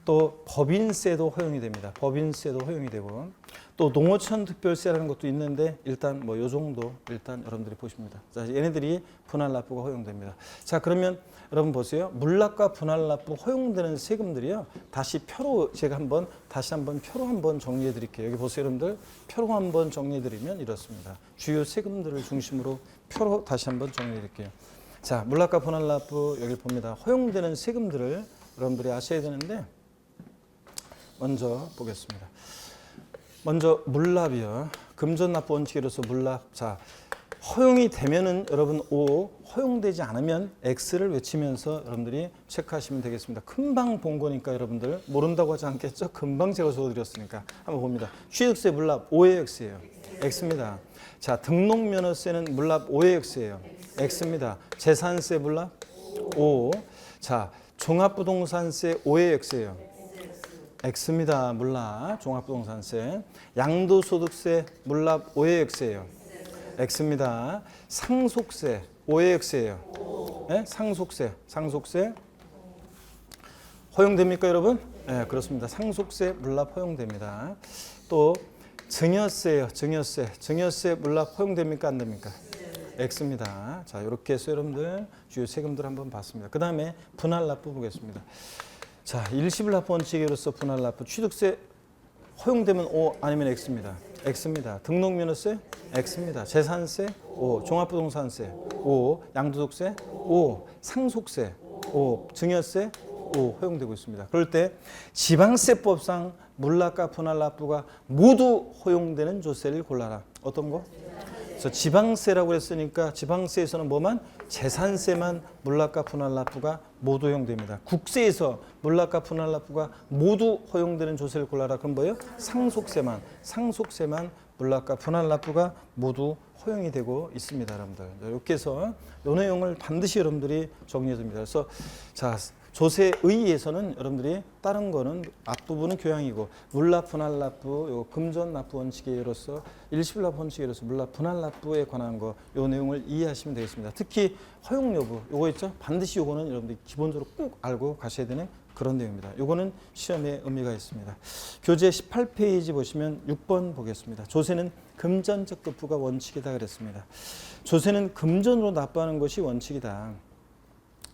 또 법인세도 허용이 됩니다. 법인세도 허용이 되고 또 농어촌 특별세라는 것도 있는데 일단 요 정도 일단 여러분들이 보십니다. 자, 얘네들이 분할납부가 허용됩니다. 자, 그러면 여러분 보세요. 물납과 분할납부 허용되는 세금들이요. 다시 표로 제가 다시 한번 표로 한번 정리해 드릴게요. 여기 보세요, 여러분들. 표로 한번 정리해 드리면 이렇습니다. 주요 세금들을 중심으로 표로 다시 한번 정리해 드릴게요. 자, 물납과 분할납부 여기 봅니다. 허용되는 세금들을 여러분들이 아셔야 되는데 먼저 보겠습니다. 먼저 물납이요. 금전납부 원칙으로서 물납. 자, 허용이 되면은 여러분 O, 허용되지 않으면 X를 외치면서 여러분들이 체크하시면 되겠습니다. 금방 본 거니까 여러분들 모른다고 하지 않겠죠? 금방 제가 적어드렸으니까 한번 봅니다. 취득세 물납 O의 X예요. X입니다. 자, 등록면허세는 물납 O의 X예요. X입니다. 재산세 물납 O. 자, 종합부동산세 O의 X예요. X입니다. 물납 종합부동산세. 양도소득세 물납 O의 X예요. X입니다. 상속세 O의 X예요. 네? 상속세 허용됩니까, 여러분? 네, 그렇습니다. 상속세 물납 허용됩니다. 또 증여세요. 증여세 물납 허용됩니까, 안 됩니까? X입니다. 자, 이렇게 해서 여러분들 주요 세금들 한번 봤습니다. 그 다음에 분할납부 보겠습니다. 자, 일시불납부 원칙으로서 분할납부 취득세 허용되면 O 아니면 X입니다. X입니다. 등록면허세 X입니다. 재산세 O, 종합부동산세 O, 양도소득세 O, 상속세 O, 증여세 O 허용되고 있습니다. 그럴 때 지방세법상 물납과 분할납부가 모두 허용되는 조세를 골라라. 어떤 거? 그래서 지방세라고 했으니까 지방세에서는 뭐만? 재산세만 물납과 분할납부가 모두 허용됩니다. 국세에서 물납과 분할납부가 모두 허용되는 조세를 골라라. 그럼 뭐예요? 상속세만 물납과 분할납부가 모두 허용이 되고 있습니다, 여러분들. 이렇게 해서 이 내용을 반드시 여러분들이 정리해 둡니다. 그래서 자, 조세의에서는 여러분들이 다른 거는 앞부분은 교양이고 물납 분할납부 요 금전납부 원칙으로서 일시불납부 원칙으로서 물납 분할납부에 관한 거 요 내용을 이해하시면 되겠습니다. 특히 허용 여부 요거 있죠? 반드시 요거는 여러분들이 기본적으로 꼭 알고 가셔야 되는 그런 내용입니다. 요거는 시험에 의미가 있습니다. 교재 18페이지 보시면 6번 보겠습니다. 조세는 금전적 급부가 원칙이다 그랬습니다. 조세는 금전으로 납부하는 것이 원칙이다.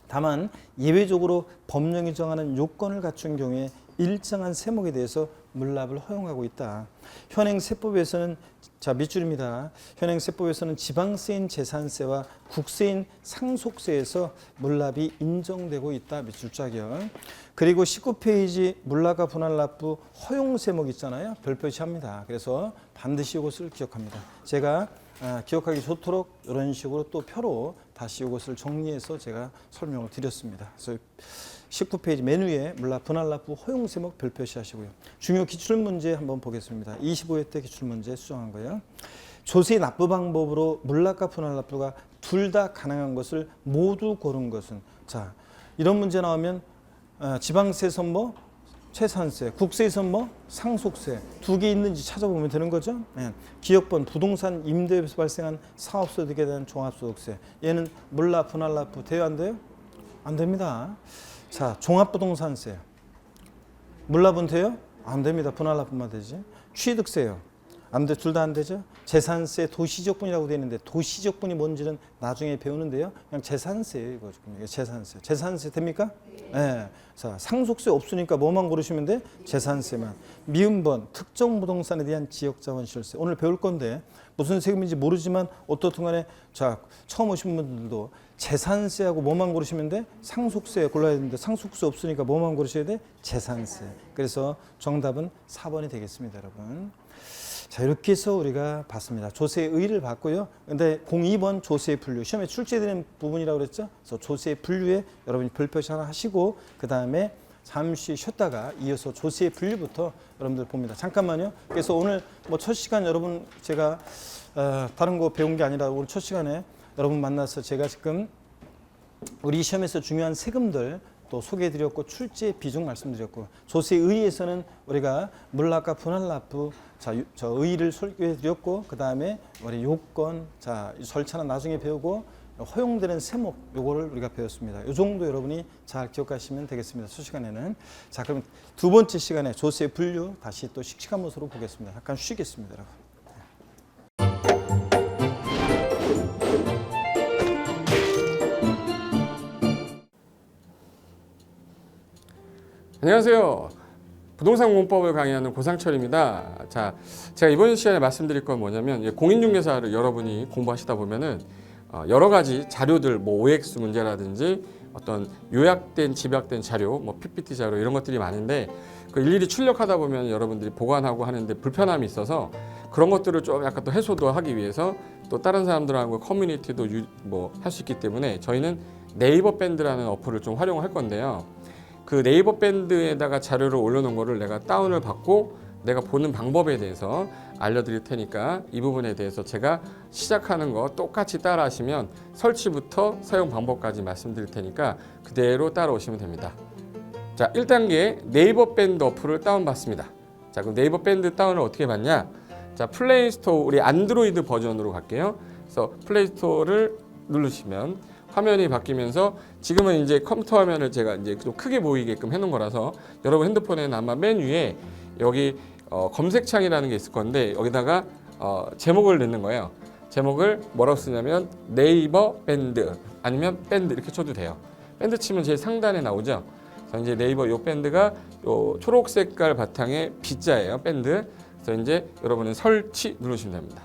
다만 예외적으로 법령이 정하는 요건을 갖춘 경우에 일정한 세목에 대해서 물납을 허용하고 있다. 현행세법에서는 자 밑줄입니다. 현행세법에서는 지방세인 재산세와 국세인 상속세에서 물납이 인정되고 있다. 밑줄자격. 그리고 19페이지 물납과 분할납부 허용 세목 있잖아요. 별표시합니다. 그래서 반드시 이것을 기억합니다. 제가 기억하기 좋도록 이런 식으로 또 표로 다시 이것을 정리해서 제가 설명을 드렸습니다. 그래서 19페이지 맨 위에 물납 분할납부 허용 세목 별표시 하시고요. 중요 기출문제 한번 보겠습니다. 25회 때 기출문제 수정한 거예요. 조세 납부 방법으로 물납과 분할납부가 둘 다 가능한 것을 모두 고른 것은 자 이런 문제 나오면 지방세에서 뭐 재산세, 국세에서 뭐 상속세 두 개 있는지 찾아보면 되는 거죠. 네. 기업번 부동산 임대에서 발생한 사업소득에 대한 종합소득세 얘는 물납 분할납부 돼요 안 돼요? 안 됩니다. 자 종합부동산세 물납은 돼요? 안 됩니다. 분할납부만 되지. 취득세요. 안 돼, 둘 다 안 되죠? 재산세 도시적분이라고 되어 있는데 도시적분이 뭔지는 나중에 배우는데요. 그냥 재산세예요, 이거 지금. 이게 재산세. 재산세 됩니까? 네. 자, 상속세 없으니까 뭐만 고르시면 돼? 재산세만. 미음번 특정 부동산에 대한 지역자본시설세. 오늘 배울 건데 무슨 세금인지 모르지만 어떻든 간에 자, 처음 오신 분들도 재산세하고 뭐만 고르시면 돼? 상속세 골라야 되는데 상속세 없으니까 뭐만 고르셔야 돼? 재산세. 그래서 정답은 4번이 되겠습니다, 여러분. 자, 이렇게 해서 우리가 봤습니다. 조세의 의의를 봤고요. 근데 02번 조세의 분류. 시험에 출제되는 부분이라고 그랬죠? 그래서 조세의 분류에 여러분이 별표시 하나 하시고 그 다음에 잠시 쉬었다가 이어서 조세의 분류부터 여러분들 봅니다. 잠깐만요. 그래서 오늘 뭐 첫 시간 여러분 제가 다른 거 배운 게 아니라 오늘 첫 시간에 여러분 만나서 제가 지금 우리 시험에서 중요한 세금들 또 소개해드렸고 출제 비중 말씀드렸고 조세에 의해서는 우리가 물납과 분할납부 저 의의를 소개해드렸고 그 다음에 우리 요건 자 절차는 나중에 배우고 허용되는 세목 요거를 우리가 배웠습니다. 요 정도 여러분이 잘 기억하시면 되겠습니다. 첫 시간에는 자 그럼 두 번째 시간에 조세 분류 다시 또 씩씩한 모습으로 보겠습니다. 잠깐 쉬겠습니다, 여러분. 안녕하세요. 부동산 공법을 강의하는 고상철입니다. 자, 제가 이번 시간에 말씀드릴 건 뭐냐면 공인중개사를 여러분이 공부하시다 보면은 여러 가지 자료들, 뭐 OX 문제라든지 어떤 요약된, 집약된 자료, 뭐 PPT 자료 이런 것들이 많은데 그 일일이 출력하다 보면 여러분들이 보관하고 하는데 불편함이 있어서 그런 것들을 좀 약간 또 해소도 하기 위해서 또 다른 사람들하고 커뮤니티도 뭐 할 수 있기 때문에 저희는 네이버 밴드라는 어플을 좀 활용할 건데요. 그 네이버 밴드에다가 자료를 올려놓은 거를 내가 다운을 받고 내가 보는 방법에 대해서 알려드릴 테니까 이 부분에 대해서 제가 시작하는 거 똑같이 따라 하시면 설치부터 사용 방법까지 말씀드릴 테니까 그대로 따라오시면 됩니다. 자, 1단계 네이버 밴드 어플을 다운받습니다. 자, 그럼 네이버 밴드 다운을 어떻게 받냐? 자, 플레이스토어 우리 안드로이드 버전으로 갈게요. 그래서 플레이스토어를 누르시면 화면이 바뀌면서 지금은 이제 컴퓨터 화면을 제가 이제 좀 크게 보이게끔 해놓은 거라서 여러분 핸드폰에는 아마 맨 위에 여기 검색창이라는 게 있을 건데 여기다가 제목을 넣는 거예요. 제목을 뭐라고 쓰냐면 네이버 밴드 아니면 밴드 이렇게 쳐도 돼요. 밴드 치면 제일 상단에 나오죠. 그래서 이제 네이버 요 밴드가 요 초록 색깔 바탕에 B자예요. 밴드. 그래서 이제 여러분은 설치 누르시면 됩니다.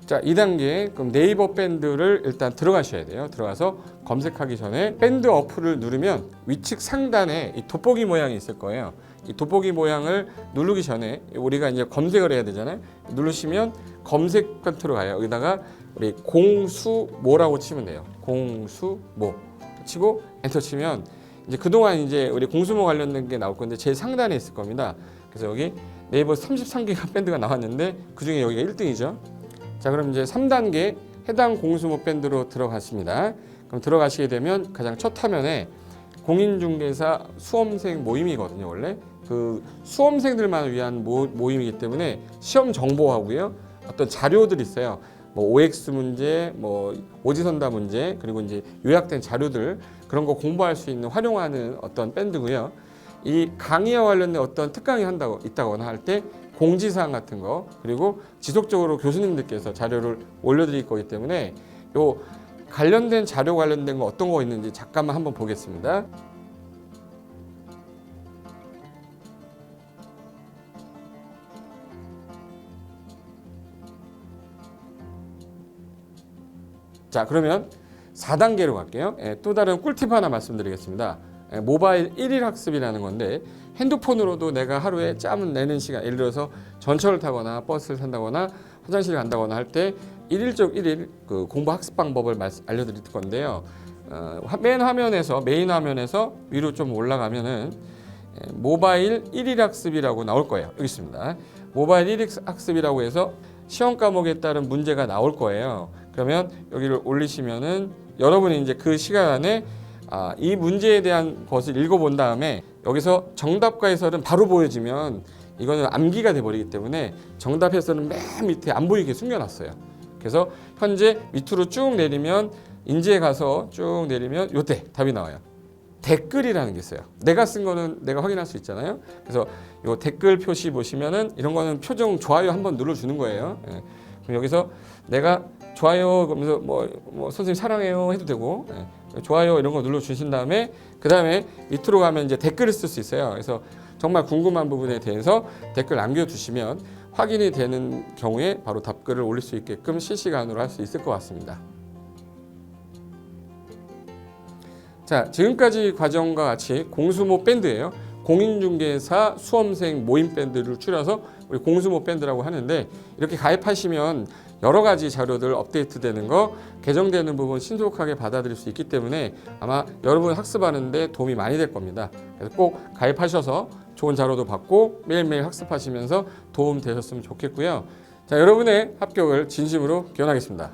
자, 2단계 그럼 네이버 밴드를 일단 들어가셔야 돼요. 들어가서 검색하기 전에 밴드 어플을 누르면 위측 상단에 이 돋보기 모양이 있을 거예요. 이 돋보기 모양을 누르기 전에 우리가 이제 검색을 해야 되잖아요. 누르시면 검색 컨트롤 가요. 여기다가 우리 공수모라고 치면 돼요. 공수모 치고 엔터 치면 이제 그동안 이제 우리 공수모 관련된 게 나올 건데 제일 상단에 있을 겁니다. 그래서 여기 네이버 33개가 밴드가 나왔는데 그 중에 여기가 1등이죠. 자, 그럼 이제 3단계 해당 공수모 밴드로 들어갔습니다. 그럼 들어가시게 되면 가장 첫 화면에 공인중개사 수험생 모임이거든요. 원래 그 수험생들만 위한 모임이기 때문에 시험 정보하고요. 어떤 자료들이 있어요. 뭐 OX 문제, 뭐 오지선다 문제, 그리고 이제 요약된 자료들 그런 거 공부할 수 있는 활용하는 어떤 밴드고요. 이 강의와 관련된 어떤 특강이 있다거나 할 때 공지사항 같은 거 그리고 지속적으로 교수님들께서 자료를 올려드릴 거기 때문에 요 관련된 자료 관련된 거 어떤 거 있는지 잠깐만 한번 보겠습니다. 자, 그러면 4단계로 갈게요. 또 다른 꿀팁 하나 말씀드리겠습니다. 모바일 1일 학습이라는 건데 핸드폰으로도 내가 하루에 짬을 내는 시간, 예를 들어서 전철을 타거나 버스를 탄다거나 화장실을 간다거나 할 때 1일 그 공부 학습 방법을 알려드릴 건데요. 메인 화면에서 위로 좀 올라가면은 모바일 1일 학습이라고 나올 거예요. 여기 있습니다. 모바일 1일 학습이라고 해서 시험 과목에 따른 문제가 나올 거예요. 그러면 여기를 올리시면은 여러분이 이제 그 시간 안에 이 문제에 대한 것을 읽어본 다음에 여기서 정답과 해설은 바로 보여지면 이거는 암기가 돼버리기 때문에 정답 해설은 맨 밑에 안 보이게 숨겨놨어요. 그래서 현재 밑으로 쭉 내리면 인지에 가서 쭉 내리면 요때 답이 나와요. 댓글이라는 게 있어요. 내가 쓴 거는 내가 확인할 수 있잖아요. 그래서 이 댓글 표시 보시면은 이런 거는 표정 좋아요 한번 눌러주는 거예요. 예. 그럼 여기서 내가 좋아요 그러면서 뭐 선생님 사랑해요 해도 되고, 예. 좋아요 이런 거 눌러주신 다음에 그 다음에 밑으로 가면 이제 댓글을 쓸 수 있어요. 그래서 정말 궁금한 부분에 대해서 댓글 남겨주시면 확인이 되는 경우에 바로 답글을 올릴 수 있게끔 실시간으로 할 수 있을 것 같습니다. 자, 지금까지 과정과 같이 공수모 밴드예요. 공인중개사 수험생 모임 밴드를 줄여서 우리 공수모 밴드라고 하는데, 이렇게 가입하시면 여러 가지 자료들 업데이트되는 거, 개정되는 부분 신속하게 받아들일 수 있기 때문에 아마 여러분 학습하는데 도움이 많이 될 겁니다. 그래서 꼭 가입하셔서 좋은 자료도 받고 매일매일 학습하시면서 도움 되셨으면 좋겠고요. 자, 여러분의 합격을 진심으로 기원하겠습니다.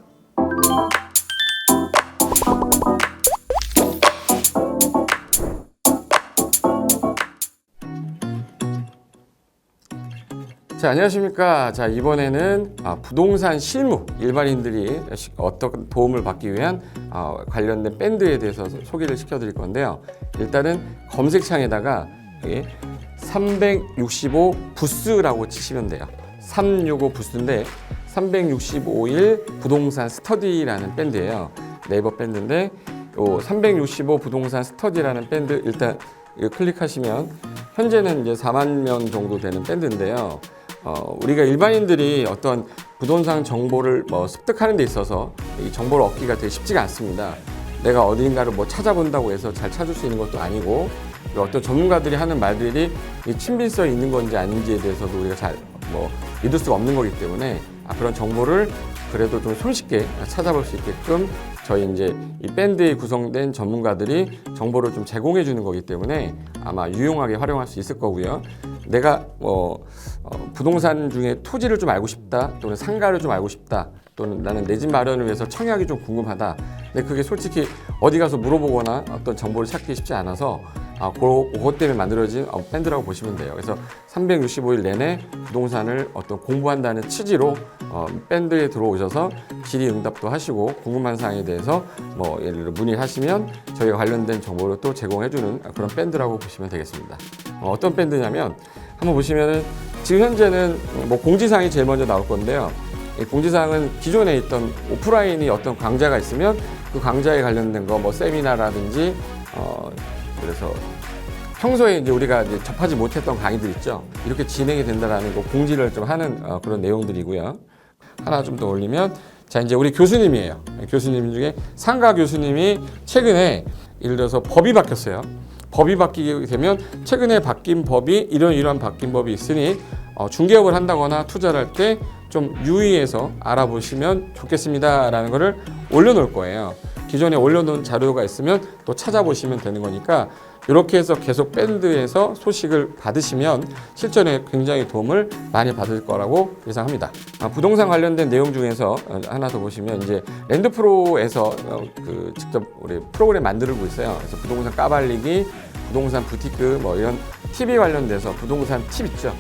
자, 안녕하십니까. 자, 이번에는 부동산 실무, 일반인들이 어떤 도움을 받기 위한 관련된 밴드에 대해서 소개를 시켜드릴 건데요. 일단은 검색창에다가 365 부스라고 치시면 돼요. 365 부스인데 365일 부동산 스터디라는 밴드예요. 네이버 밴드인데 365 부동산 스터디라는 밴드 일단 클릭하시면 현재는 이제 4만 명 정도 되는 밴드인데요. 우리가 일반인들이 어떤 부동산 정보를 습득하는 데 있어서 이 정보를 얻기가 되게 쉽지가 않습니다. 내가 어딘가를 찾아본다고 해서 잘 찾을 수 있는 것도 아니고, 어떤 전문가들이 하는 말들이 친밀성이 있는 건지 아닌지에 대해서도 우리가 잘 믿을 수가 없는 거기 때문에 그런 정보를 그래도 좀 손쉽게 찾아볼 수 있게끔 저희 이제 이 밴드에 구성된 전문가들이 정보를 좀 제공해 주는 거기 때문에 아마 유용하게 활용할 수 있을 거고요. 내가 부동산 중에 토지를 좀 알고 싶다, 또는 상가를 좀 알고 싶다, 또는 나는 내 집 마련을 위해서 청약이 좀 궁금하다. 근데 그게 솔직히 어디 가서 물어보거나 어떤 정보를 찾기 쉽지 않아서 그것 때문에 만들어진 밴드라고 보시면 돼요. 그래서 365일 내내 부동산을 어떤 공부한다는 취지로 밴드에 들어오셔서 질의응답도 하시고 궁금한 사항에 대해서 예를 들어 문의하시면 저희가 관련된 정보를 또 제공해주는 그런 밴드라고 보시면 되겠습니다. 어떤 밴드냐면 한번 보시면은 지금 현재는 공지사항이 제일 먼저 나올 건데요. 이 공지사항은 기존에 있던 오프라인이 어떤 강좌가 있으면 그 강좌에 관련된 거 세미나라든지 그래서 평소에 이제 우리가 이제 접하지 못했던 강의들 있죠. 이렇게 진행이 된다라는 거 공지를 좀 하는 그런 내용들이고요. 하나 좀 더 올리면, 자, 이제 우리 교수님이에요. 교수님 중에 상가 교수님이 최근에 예를 들어서 법이 바뀌었어요. 법이 바뀌게 되면 최근에 바뀐 법이 이러한 바뀐 법이 있으니 중개업을 한다거나 투자를 할 때 좀 유의해서 알아보시면 좋겠습니다라는 거를 올려놓을 거예요. 기존에 올려놓은 자료가 있으면 또 찾아보시면 되는 거니까 이렇게 해서 계속 밴드에서 소식을 받으시면 실전에 굉장히 도움을 많이 받을 거라고 예상합니다. 부동산 관련된 내용 중에서 하나 더 보시면 이제 랜드프로에서 직접 우리 프로그램 만들고 있어요. 그래서 부동산 까발리기, 부동산 부티크 이런 팁이 관련돼서 부동산 팁 있죠.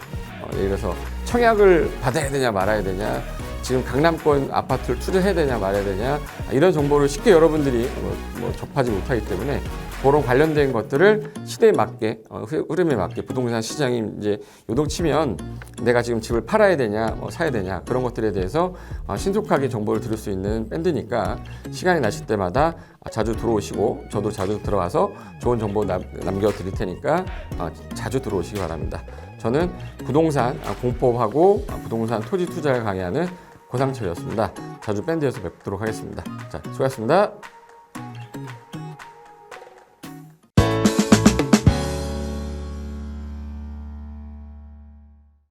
예를 들어서 청약을 받아야 되냐 말아야 되냐, 지금 강남권 아파트를 투자해야 되냐 말아야 되냐, 이런 정보를 쉽게 여러분들이 접하지 못하기 때문에 그런 관련된 것들을 시대에 맞게 흐름에 맞게 부동산 시장이 이제 요동치면 내가 지금 집을 팔아야 되냐 사야 되냐 그런 것들에 대해서 신속하게 정보를 들을 수 있는 밴드니까 시간이 나실 때마다 자주 들어오시고 저도 자주 들어와서 좋은 정보 남겨드릴 테니까 자주 들어오시기 바랍니다. 저는 부동산 공법하고 부동산 토지 투자를 강의하는 고상철이었습니다. 자주 밴드에서 뵙도록 하겠습니다. 자, 수고하셨습니다.